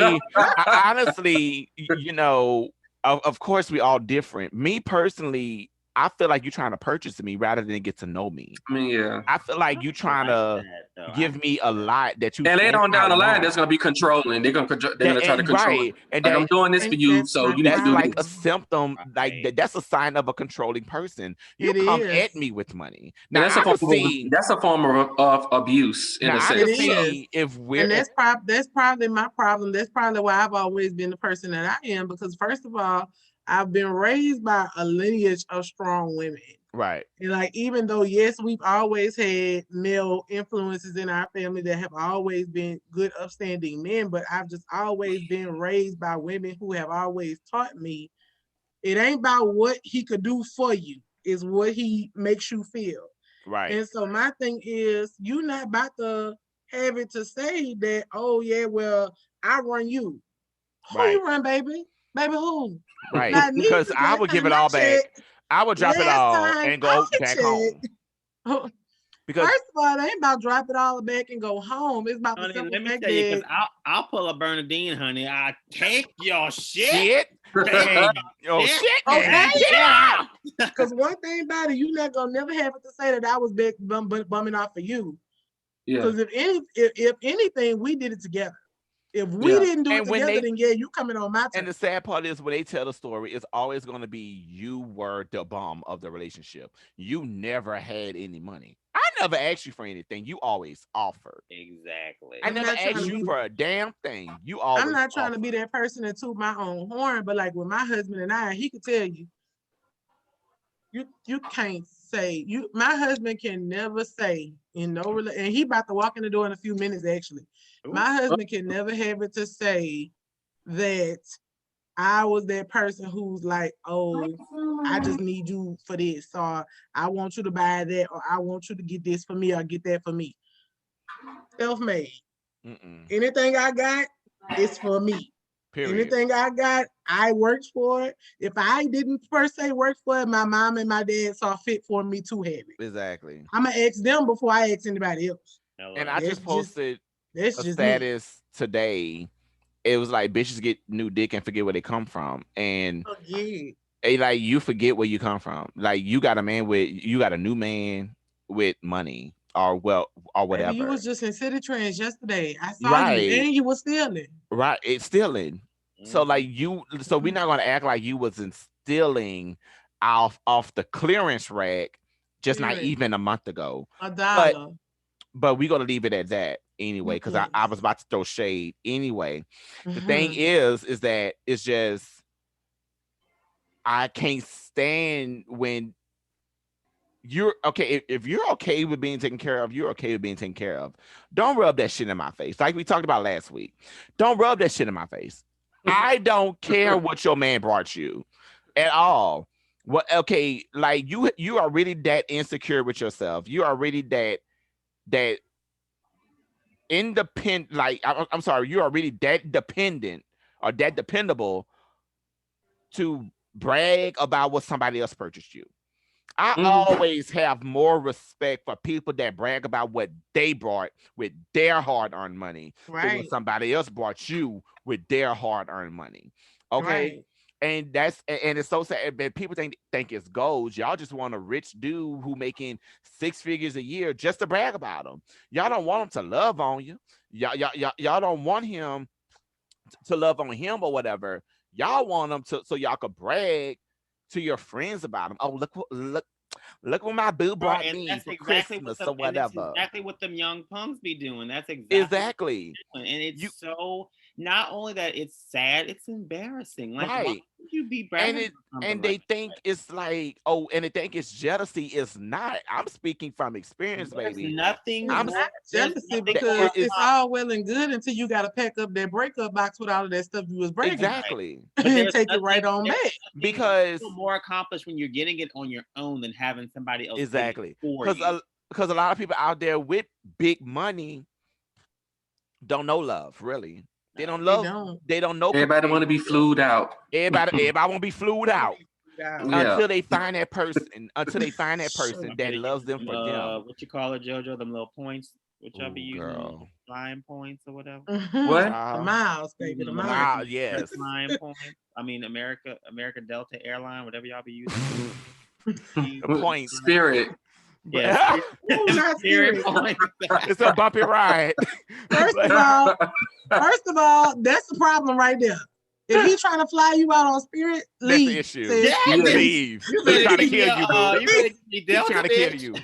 you know, of course we all different. Me personally, I feel like you're trying to purchase me rather than get to know me. I mean, yeah. I feel like you trying to give me a lot that you And later think on I down the line, want. that's gonna be controlling. They're gonna try to control it. Right, and Like, I'm doing this for think you, that's so my you need to that's do like problem. a this. symptom. Like Right. that's a sign of a controlling person. You It come is. at me with money. And Now I can see. that's a form of abuse in Now a I It can sense. is. see if we're And at that's probably my problem. That's probably why I've always been the person that I am. Because first of all, I've been raised by a lineage of strong women. right, And like, even though, yes, we've always had male influences in our family that have always been good, upstanding men, but I've just always been raised by women who have always taught me it ain't about what he could do for you, it's what he makes you feel. right, And so my thing is, you not about to have it to say that, oh yeah, well, I run you. Who right, you run, baby? Baby who? right. Not me, Because because I last would give time it I all back. checked, I would drop it last all time and I go back home. checked, Because first of all, it ain't about drop it all back and go home. It's about the Honey, simple let me fact tell you, because that I'll pull a Bernadine, honey. I take your shit. shit, and oh Shit. shit, okay, and get out. because one thing about it, you not gonna never have it to say that I was back bumming off for you. Yeah, Because if anything, we did it together. If we yeah. didn't do it And when together, they then yeah, you coming on my and turn. the sad part is when they tell the story, it's always going to be you were the bum of the relationship. You never had any money. I never asked you for anything. You always offered. Exactly. I I'm never not trying asked to you be for a damn thing. You I'm always not trying to be offered. that person to toot my own horn, but like with my husband and I, he could tell you, you can't say you. My husband can never say in no and he about to walk in the door in a few minutes. Actually, Ooh. my husband can never have it to say that I was that person who's like, oh, I just need you for this, or I want you to buy that, or I want you to get this for me, or get that for me. Self-made. Mm-mm. Anything I got is for me. Period. Anything I got, I worked for it. If I didn't per se work for it, my mom and my dad saw fit for me to have it. Exactly. I'm gonna ask them before I ask anybody else. And Hello. I That's just just posted that's a just me. status today. It was like bitches get new dick and forget where they come from. And Oh yeah. like you forget where you come from. Like you got a new man with money or well or Baby, you whatever. was just in City Trends yesterday. I saw you Right. and you was stealing. Right. It's stealing. So like you so we're not gonna act like you was instilling off the clearance rack just not Clearance. even a month ago. A But dollar. we're gonna leave it at that anyway, because I Yes. was about to throw shade anyway. The thing Mhm. is that it's just I can't stand when you're okay. If you're okay with being taken care of, you're okay with being taken care of. Don't rub that shit in my face. Like we talked about last week. Don't rub that shit in my face. I don't care what your man brought you at all. What okay, like you are really that insecure with yourself. You are really that independent, like I'm sorry, you are really that dependent or that dependable to brag about what somebody else purchased you. I Mhm. always have more respect for people that brag about what they brought with their hard-earned money over Right. somebody else brought you with their hard-earned money. Okay. Right. And it's so sad that people think it's gold. Y'all just want a rich dude who making six figures a year just to brag about him. Y'all don't want him to love on you. Y'all don't want him to love on him or whatever. Y'all want him to so y'all could brag to your friends about him. Oh, look what my boo Right, brought and me that's for exactly what Christmas or whatever. them young punks be doing. That's exactly what Exactly. they're doing. And You it's so not only that it's sad, it's embarrassing. Like, why right. would you be And bragging it about something and like they think it's like, oh, and they think it's jealousy. It's not. I'm speaking from that? experience, There's baby. nothing It's I'm more not there's jealousy nothing that more because it's it's all well and good until you got to pack up that breakup box with all of that stuff you was bragging about right. exactly But and take it right on there's back. nothing because more accomplished when you're getting it on your own than having somebody else get it exactly for you. because a lot of people out there with big money don't know love really. They don't No. They love. don't. They don't know Everybody want to be companionship. flued out. Everybody won't be flued Want to out be screwed out. Yeah. until they find that person. Until they find that Sure. person that Better loves use them them, for them. what you call it, JoJo, them little points. What y'all be Ooh, using, them girl, little flying points or whatever. Mhm. What? The child, miles, baby, Using the them the miles. mile, American yes. flying points. I mean America Delta Airline, whatever y'all be using. Points. Spirit. Yeah. Ooh, not Spirit. It's a bumpy ride. First of all, that's the problem right there. If he's trying to fly you out on Spirit, That's leave. the issue. Sis. Yeah, Leave. You He's better trying to keep kill you, boo. you better be He's Delta, trying to kill bitch. you.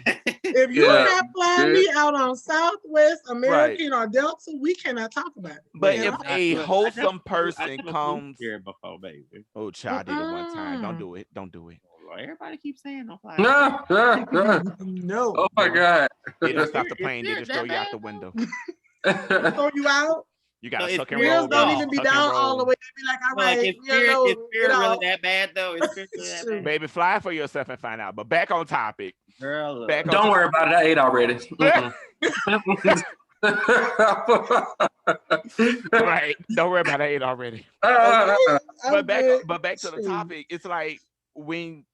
If you're Yeah. not flying me out on Southwest American or Delta, we cannot talk about it. But You if know? a wholesome I person never flew comes, here before, baby. oh, child, I did it one time. Don't Mm-mm. do it. Don't do it. Everybody keeps saying don't fly. No. Oh my God. They don't stop the Is plane. They Spirit just that throw you out bad, the though? window. Throw you out. You got to So suck and it's roll. Wheels don't y'all. even be Suck and down all the roll. way. They be like, all Like, right, is you know, Spirit get really off. that bad though? Is Spirit really that bad? Baby, fly for yourself and find out. But back on topic. Girl, look. Back on Don't worry topic. about it. I ate already. Right. Don't worry about it. I ate already. Okay, But back good. to the Shoot. topic. It's like when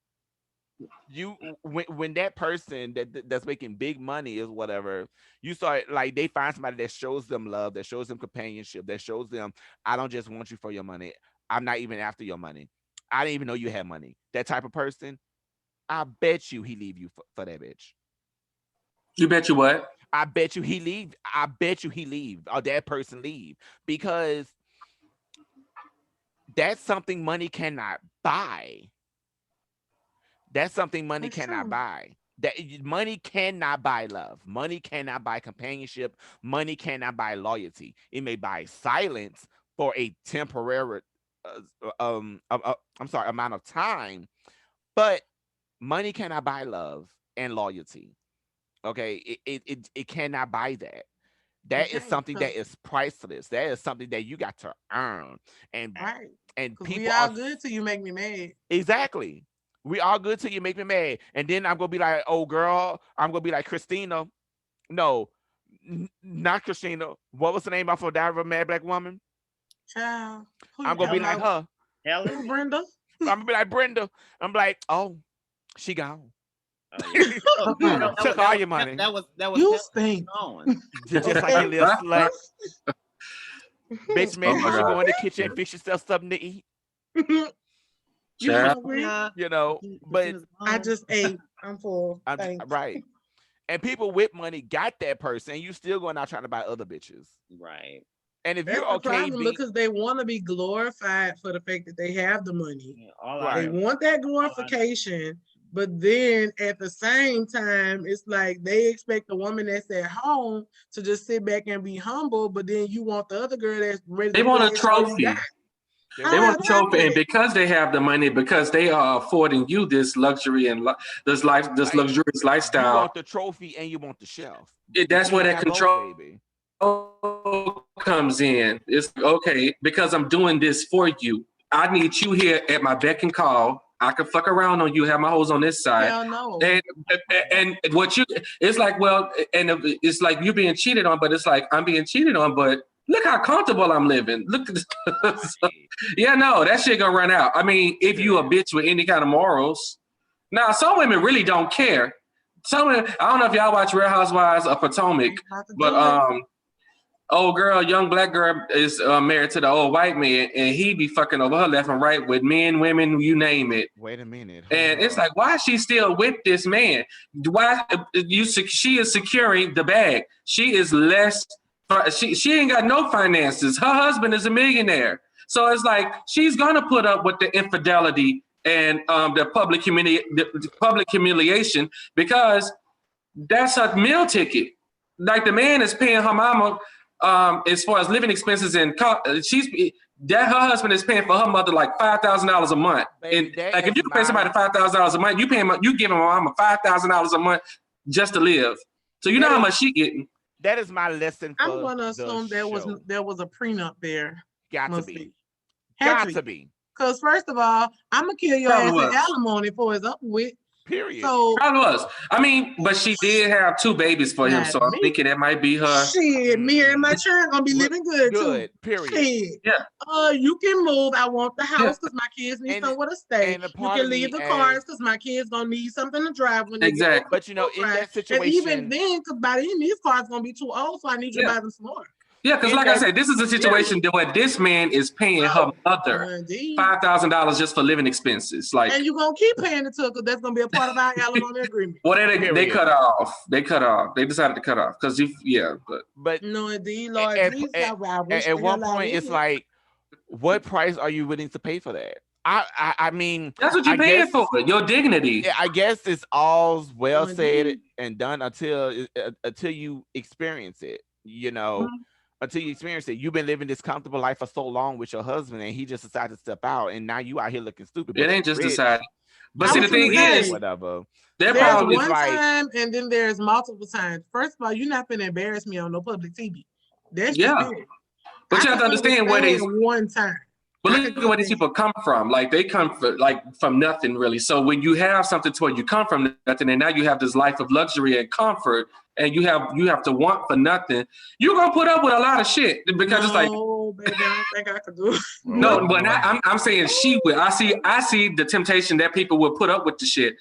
that person that's making big money is whatever, you start like they find somebody that shows them love, that shows them companionship, that shows them I don't just want you for your money. I'm not even after your money. I didn't even know you had money. That type of person, I bet you he leave you for that bitch. You bet you what? I bet you he leave. I bet you he leave or that person leave because that's something money cannot buy. That's something money That's cannot true. buy. That money cannot buy love. Money cannot buy companionship. Money cannot buy loyalty. It may buy silence for a temporary, amount of time, but money cannot buy love and loyalty. Okay, it cannot buy that. That is Okay, something that 'cause- is priceless. That is something that you got to earn, and right. and 'Cause we people all are good till you make me mad. exactly. We all good till you make me mad, and then I'm gonna be like, oh girl, I'm gonna be like Christina. No, not Christina. What was the name of her Diary of a Mad Black Woman? Child. Who I'm you gonna be talking like about? her. Helen? Who, Brenda? I'm gonna be like Brenda. I'm like, oh, she gone. Oh, yeah. Mm-mm. Took all your money. That was You Helen stink. Owen. Just like a little slut. Bitch, maybe my you should God. go in the kitchen and fix yourself something to eat. You Child. hungry? You know, but I just ate. I'm full. I'm Thanks. right. And people with money got that person, and you still going out trying to buy other bitches. Right. And if That's you're the okay problem being because they want to be glorified for the fact that they have the money. Yeah, all Right. They want that glorification, but then at the same time, it's like they expect the woman that's at home to just sit back and be humble, but then you want the other girl that's ready They to want a flex all you trophy. got. They want a trophy, and because they have the money, because they are affording you this luxury and this Right. luxurious you lifestyle. want the trophy and you want the shelf. That's You where can't that have both, control baby. comes in. It's okay because I'm doing this for you. I need you here at my beck and call. I can fuck around on you, have my hoes on this side. Hell no. And what you, it's like, well, and it's like you being cheated on, but it's like I'm being cheated on, but look how comfortable I'm living. Look at this. Yeah, no, that shit gonna run out. I mean, if you a bitch with any kind of morals. Now, some women really don't care. Some women, I don't know if y'all watch Real Housewives of Potomac, but old girl, young black girl is married to the old white man, and he be fucking over her left and right with men, women, you name it. Wait a minute. And it's like, why is she still with this man? Why she is securing the bag? She is less. She ain't got no finances. Her husband is a millionaire, so it's like she's gonna put up with the infidelity and the public humiliation because that's her meal ticket. Like the man is paying her mama as far as living expenses and her husband is paying for her mother like $5,000 a month. Baby, And like if you pay somebody $5,000 a month, you giving my mama $5,000 a month just to live. So you know how much she getting. That is my lesson. I'm gonna assume there was a prenup there. Got to be. Got to be. Because first of all, I'm gonna kill your ass in alimony before it's up with. Period. So probably was. I mean, but she did have 2 babies for him, so I'm thinking that might be her. Shit, me and my children gonna be living good too. Period. Shit. Yeah. You can move. I want the house because my kids need somewhere to stay. You can leave the cars because my kids gonna need something to drive when they get exactly. But you know, in that situation, and even then, because by then these cars gonna be too old, so I need you to buy them some more. Yeah, because like I said, this is a situation where this man is paying her mother $5,000 just for living expenses. Like, and you're gonna keep paying it to her because that's gonna be a part of our alimony agreement. Well, they cut off. They cut off. They decided to cut off because but no, indeed, Lord Jesus, at one point it's like, what price are you willing to pay for that? I mean, that's what you're paying for, your dignity. I guess it's all well said and done until you experience it. You know, until you experience it. You've been living this comfortable life for so long with your husband, and he just decided to step out, and now you out here looking stupid. It ain't just decided. But see, the thing is, whatever. There's one time, and then there's multiple times. First of all, you're not gonna embarrass me on no public TV. That's just it. But you have to understand where they one time. But look at where these people come from. Like they come from nothing really. So when you have something to where you come from nothing, and now you have this life of luxury and comfort, and you have to want for nothing, you're gonna put up with a lot of shit because it's like, oh, baby, I don't think I could do it. No, but I'm saying she will. I see the temptation that people will put up with the shit.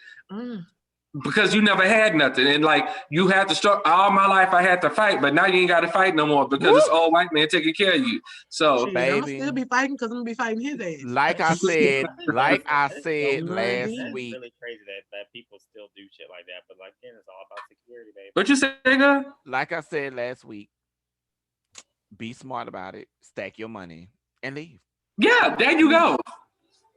Because you never had nothing, and like you had to struggle all my life. I had to fight, but now you ain't got to fight no more because it's all white man taking care of you. So, baby, I'm gonna still be fighting because I'm gonna be fighting his ass. Like I said last week. It's really crazy that people still do shit like that. But like then it's all about security, baby. What you say, girl? Like I said last week, be smart about it. Stack your money and leave. Yeah, there you go.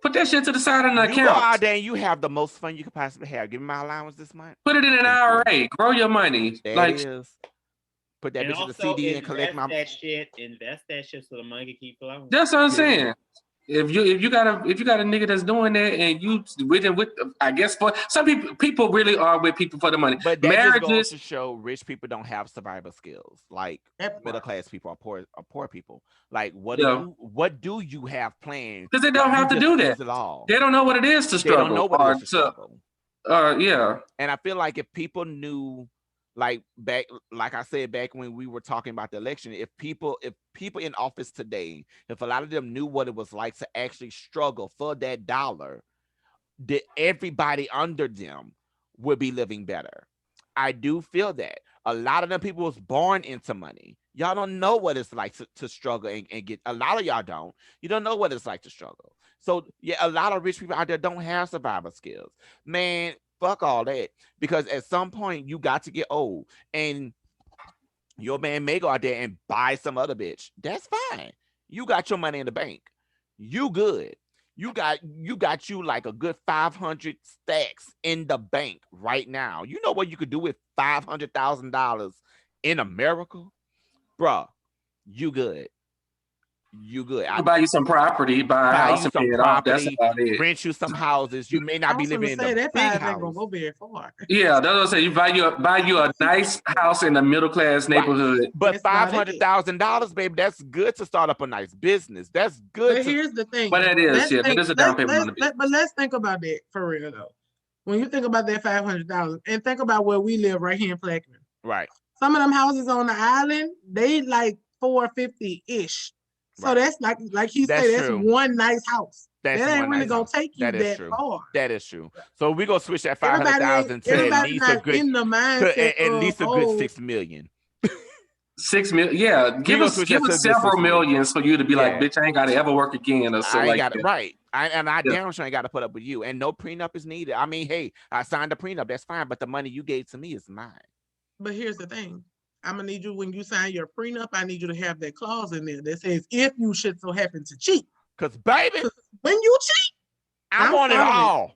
Put that shit to the side on the account. You go out there and you have the most fun you could possibly have. Give me my allowance this month. Put it in an IRA. Grow your money. That is. Put that bitch in the CD and collect my. Invest that shit so the money can keep flowing. That's what I'm saying. If you got a nigga that's doing that and you with I guess for some people really are with people for the money. But that just goes to show rich people don't have survival skills. Like middle class people are poor people. Like what do you have planned? Because they don't have to do that. They don't know what it is to struggle. They don't know what it is to struggle. Yeah. And I feel like if people knew, like I said back when we were talking about the election, if people in office today, if a lot of them knew what it was like to actually struggle for that dollar, that everybody under them would be living better. I do feel that a lot of them people was born into money. Y'all don't know what it's like to struggle and get. A lot of y'all don't. You don't know what it's like to struggle. So yeah, a lot of rich people out there don't have survival skills. Man, fuck all that, because at some point you got to get old and your man may go out there and buy some other bitch. That's fine. You got your money in the bank. You good. You got you like a good 500 stacks in the bank right now. You know what you could do with $500,000 in America? Bruh, you good. You good. I'll buy you some property, buy a house, some property, that's about it. Rent you some houses. You may not be living in the big house. Ain't gonna go very far. Yeah, that's what I say. You buy you a nice house in a middle class neighborhood. Right. But $500,000, baby, that's good to start up a nice business. That's good. But here's the thing. But it is, but it's a down payment. But let's think about that for real though. When you think about that $500,000, and think about where we live right here in Plaquemine. Right. Some of them houses on the island, they like $450-ish. So that's like he said, that's one nice house. That ain't really gonna take you that far. That is true. So we're gonna switch that 500,000 to at least a good $6 million. 6 million, yeah. Give us several millions for you to be like, bitch, I ain't gotta ever work again or so. I ain't got it right. I damn sure ain't gotta put up with you. And no prenup is needed. I mean, hey, I signed a prenup, that's fine, but the money you gave to me is mine. But here's the thing. I'm gonna need you, when you sign your prenup, I need you to have that clause in there that says if you should so happen to cheat. Because baby, when you cheat, I want it all.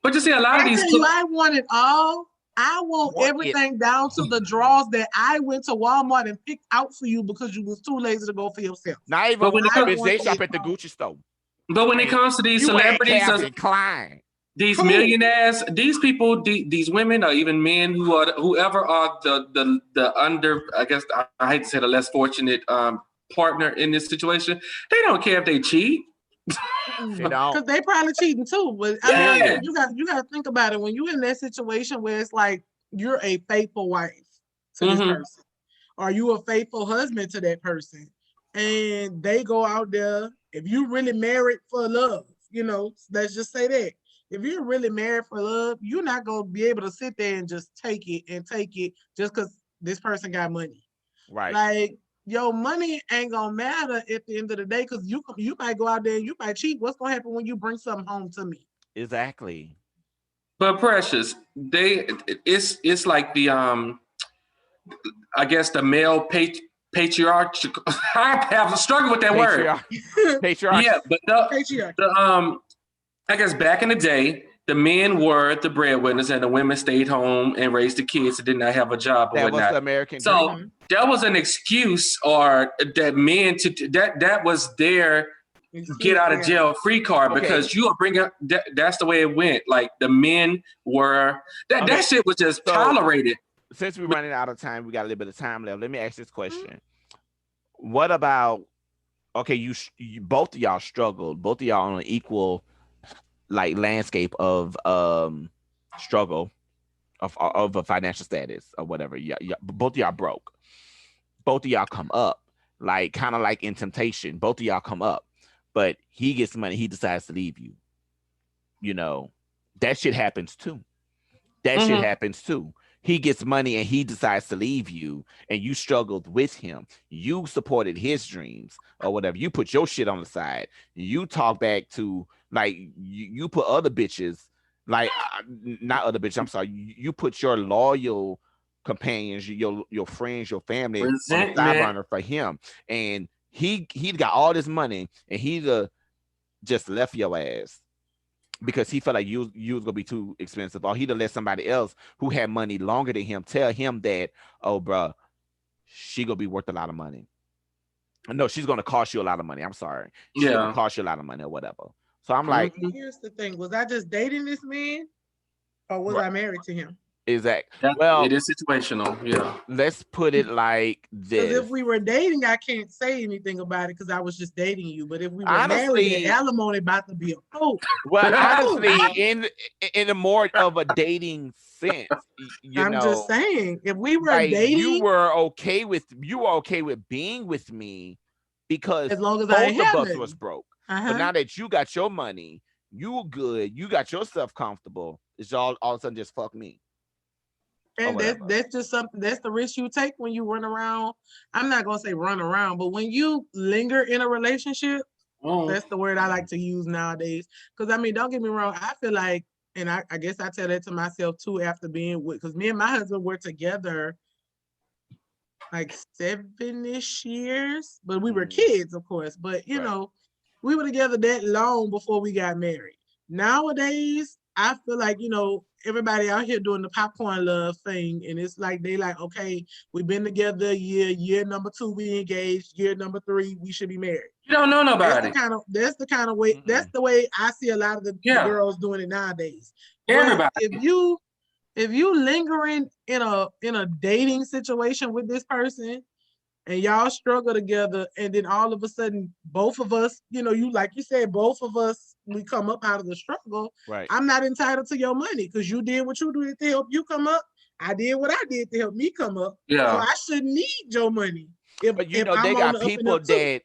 But you see, a lot of these I want it all. I want everything down to the drawers that I went to Walmart and picked out for you because you was too lazy to go for yourself. Not even when they shop at the Gucci store. But when it comes to these celebrities, these millionaires, these people, these women, or even men whoever are the under, I guess I hate to say the less fortunate partner in this situation, they don't care if they cheat. Because they probably cheating too. But I mean, you got to think about it. When you're in that situation where it's like you're a faithful wife to this person, or you a faithful husband to that person, and they go out there, if you really married for love, let's just say that. If you're really married for love, you're not going to be able to sit there and just take it just because this person got money. Right. Like, your money ain't gonna matter at the end of the day because you might go out there and you might cheat. What's gonna happen when you bring something home to me? Exactly. But Precious, it's like the I guess the male patriarchal. I have a struggle with that word. Patriarch. Yeah, but Patriarchy. I guess back in the day, the men were the breadwinners and the women stayed home and raised the kids and did not have a job or That was whatnot. the American So dream. that was an excuse, or that men to that was their get out of jail free card, because you are bringing that's the way it went. Like the men were that shit was just tolerated. Since we're running out of time, we got a little bit of time left. Let me ask this question. What about, okay, you both of y'all struggled, both of y'all on an equal like landscape of struggle of a financial status or whatever. Yeah, both of y'all broke. Both of y'all come up, like kind of like in Temptation. Both of y'all come up, but he gets money, he decides to leave you. You know, that shit happens too. That shit happens too. He gets money and he decides to leave you, and you struggled with him. You supported his dreams or whatever. You put your shit on the side. You talk back to, like, you put other bitches, like, not other bitches, I'm sorry. You put your loyal companions, your friends, your family on the side burner for him. And he got all this money and he just left your ass because he felt like you was gonna be too expensive, or he'd have let somebody else who had money longer than him tell him that, oh, bro, she gonna be worth a lot of money. No, she's gonna cost you a lot of money. I'm sorry, she's gonna cost you a lot of money or whatever. So I'm like, here's the thing: was I just dating this man, or was I married to him? Exactly. Well, it is situational. Yeah. Let's put it like this. Because if we were dating, I can't say anything about it because I was just dating you. But if we were married, the alimony about to be a well, honestly, in a more of a dating sense, I'm just saying, if we were dating, you were okay with being with me because as long as both of us was broke. But now that you got your money, you good, you got yourself comfortable, it's all of a sudden just fuck me. And that's just something, that's the risk you take when you run around. I'm not gonna say run around, but when you linger in a relationship, that's the word I like to use nowadays. Because I mean, don't get me wrong, I feel like, and I guess I tell that to myself too after being with, because me and my husband were together like 7-ish years, but we were kids, of course. But you know, we were together that long before we got married. Nowadays, I feel like, you know, everybody out here doing the popcorn love thing, and it's like they like, okay, we've been together a year number 2 we engaged, year number 3 we should be married. You don't know nobody. That's the kind of way that's the way I see a lot of the girls doing it nowadays. Everybody. But if you lingering in a dating situation with this person and y'all struggle together, and then all of a sudden both of us, you know, you like you said, both of us, we come up out of the struggle. Right. I'm not entitled to your money because you did what you did to help you come up. I did what I did to help me come up. Yeah. So I shouldn't need your money. But you know, they got people that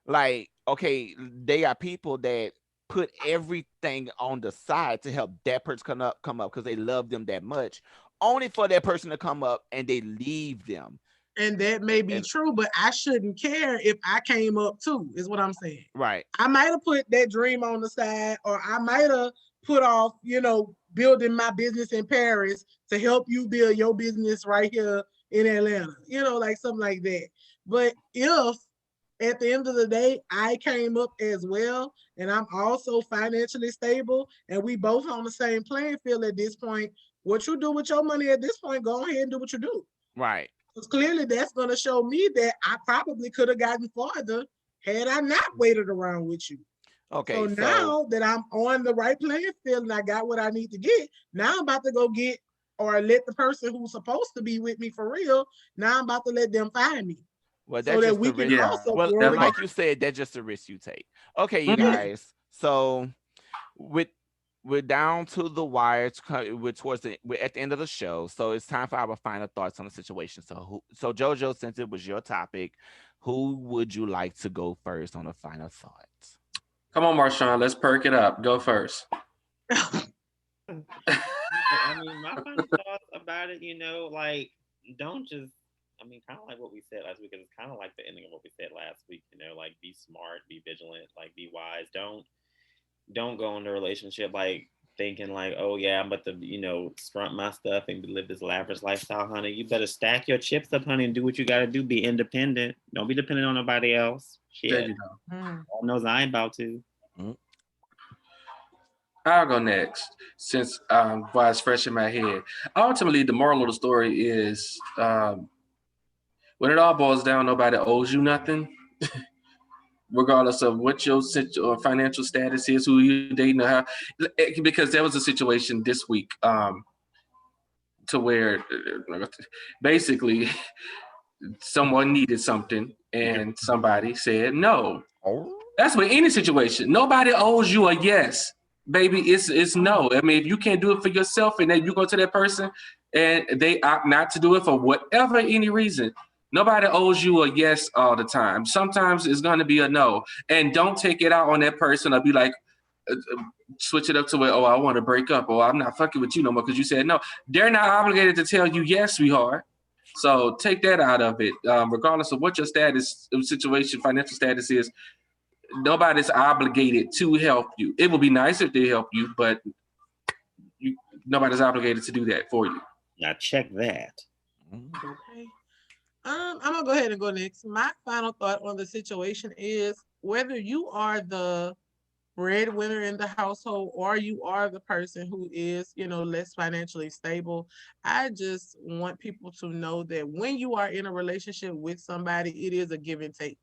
like, okay, they got people that put everything on the side to help that person come up because they love them that much, only for that person to come up and they leave them. And that may be true, but I shouldn't care if I came up too, is what I'm saying. Right. I might have put that dream on the side, or I might have put off, you know, building my business in Paris to help you build your business right here in Atlanta, you know, like something like that. But if at the end of the day, I came up as well, and I'm also financially stable, and we both on the same playing field at this point, what you do with your money at this point, go ahead and do what you do. Right. Because clearly that's going to show me that I probably could have gotten farther had I not waited around with you. Okay. So now that I'm on the right playing field and I got what I need to get, now I'm about to go get, or let the person who's supposed to be with me for real, now I'm about to let them find me. Well, that's so that we can also well, like you said, that's just a risk you take. Okay, you guys. So we're down to the wire. We're at the end of the show, so it's time for our final thoughts on the situation. So JoJo, since it was your topic, who would you like to go first on the final thoughts? Come on, Marshawn, let's perk it up. Go first. I mean, my final thoughts about it, you know, like, don't just, I mean, kind of like what we said last week, because it's kind of like the ending of what we said last week. You know, like be smart, be vigilant, like be wise. Don't go into a relationship like thinking like, oh yeah, I'm about to, front my stuff and live this lavish lifestyle, honey. You better stack your chips up, honey, and do what you gotta do. Be independent. Don't be dependent on nobody else. There Shit. you go. God knows I ain't about to. I'll go next since why it's fresh in my head. Ultimately, the moral of the story is when it all boils down, nobody owes you nothing, regardless of what your financial status is, who you're dating, or how. Because there was a situation this week to where basically someone needed something and somebody said no. That's with any situation. Nobody owes you a yes, baby. It's no. I mean, if you can't do it for yourself and then you go to that person and they opt not to do it for whatever any reason, nobody owes you a yes all the time. Sometimes it's going to be a no. And don't take it out on that person or be like, switch it up to where, oh, I want to break up, or I'm not fucking with you no more because you said no. They're not obligated to tell you yes, sweetheart. So take that out of it. Regardless of what your status, situation, financial status is, nobody's obligated to help you. It would be nice if they help you, but nobody's obligated to do that for you. Now check that. Okay. I'm gonna go ahead and go next. My final thought on the situation is whether you are the breadwinner in the household or you are the person who is, less financially stable. I just want people to know that when you are in a relationship with somebody, it is a give and take.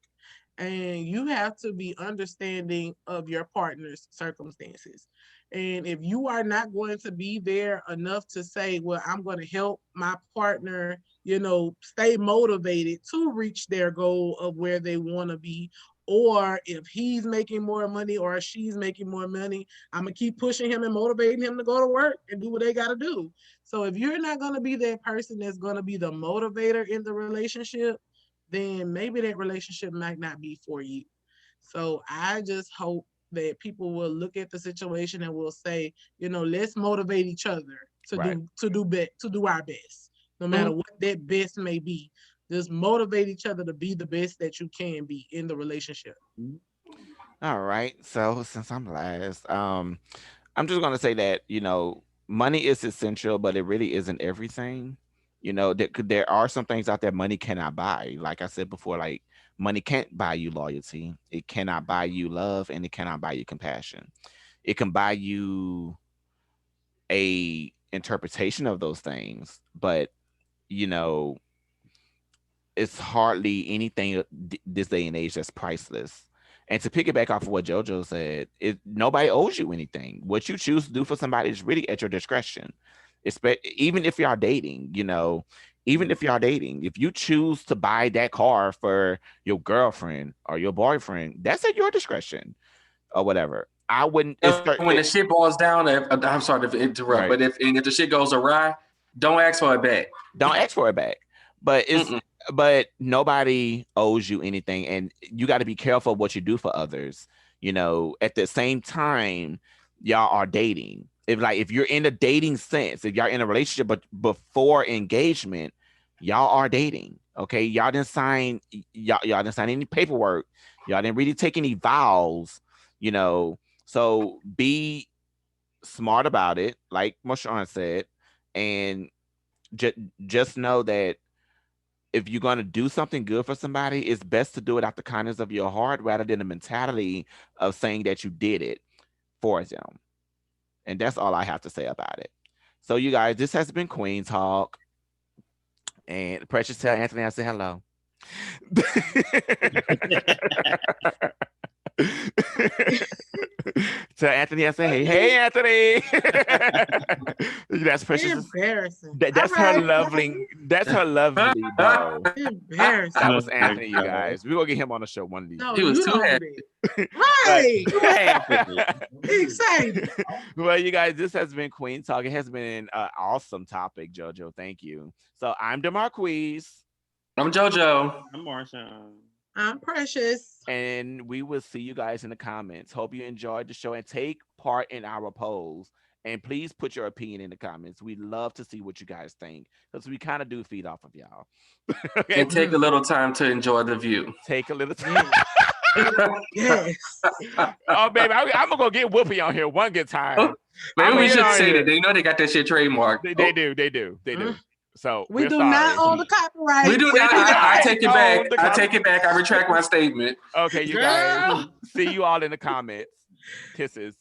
And you have to be understanding of your partner's circumstances. And if you are not going to be there enough to say, well, I'm going to help my partner, stay motivated to reach their goal of where they want to be, or if he's making more money or she's making more money, I'm going to keep pushing him and motivating him to go to work and do what they got to do. So if you're not going to be that person that's going to be the motivator in the relationship, then maybe that relationship might not be for you. So I just hope that people will look at the situation and will say, let's motivate each other to do our best, no matter what that best may be. Just motivate each other to be the best that you can be in the relationship. All right. So since I'm last, I'm just gonna say that money is essential, but it really isn't everything. There are some things out there money cannot buy. Like I said before, like money can't buy you loyalty. It cannot buy you love, and it cannot buy you compassion. It can buy you a interpretation of those things, but you know, it's hardly anything this day and age that's priceless. And to piggyback off of what JoJo said, nobody owes you anything. What you choose to do for somebody is really at your discretion. Even if y'all dating, even if y'all dating, if you choose to buy that car for your girlfriend or your boyfriend, that's at your discretion or whatever. I wouldn't. When the shit boils down, I'm sorry to interrupt, Right. but if the shit goes awry, don't ask for it back. Don't ask for it back. But but nobody owes you anything, and you got to be careful of what you do for others. At the same time, y'all are dating. If you're in a dating sense, if y'all in a relationship, but before engagement, y'all are dating. Okay, y'all didn't sign any paperwork. Y'all didn't really take any vows. So be smart about it, like Marshawn said, and just know that if you're going to do something good for somebody, it's best to do it out the kindness of your heart rather than the mentality of saying that you did it for them. And that's all I have to say about it. So, you guys, this has been Kween Talk. And Precious, tell Anthony I say hello. Tell Anthony I say, hey Anthony. That's Precious. Embarrassing. That's her lovely. That's her lovely bow. Embarrassing. That was Anthony, you guys. We're gonna get him on the show one of these. No, He was you too don't happy. do that. Right. Excited. Well, you guys, this has been Kween Talk. It has been an awesome topic, JoJo. Thank you. So I'm DeMarquise. I'm JoJo. I'm Marshawn. I'm Precious. And we will see you guys in the comments. Hope you enjoyed the show and take part in our polls. And please put your opinion in the comments. We love to see what you guys think because we kind of do feed off of y'all. Okay? And take a little time to enjoy the view. Take a little time. Yes. Oh, baby, I'm gonna go get Whoopi on here one good time. Maybe I'ma we get should on say here. that. They know they got that shit trademarked. They do. So We we're do sorry. not own the copyright. We do We not. do I not take it own back. the I take it back. I retract my statement. Okay, you guys. See you all in the comments. Kisses.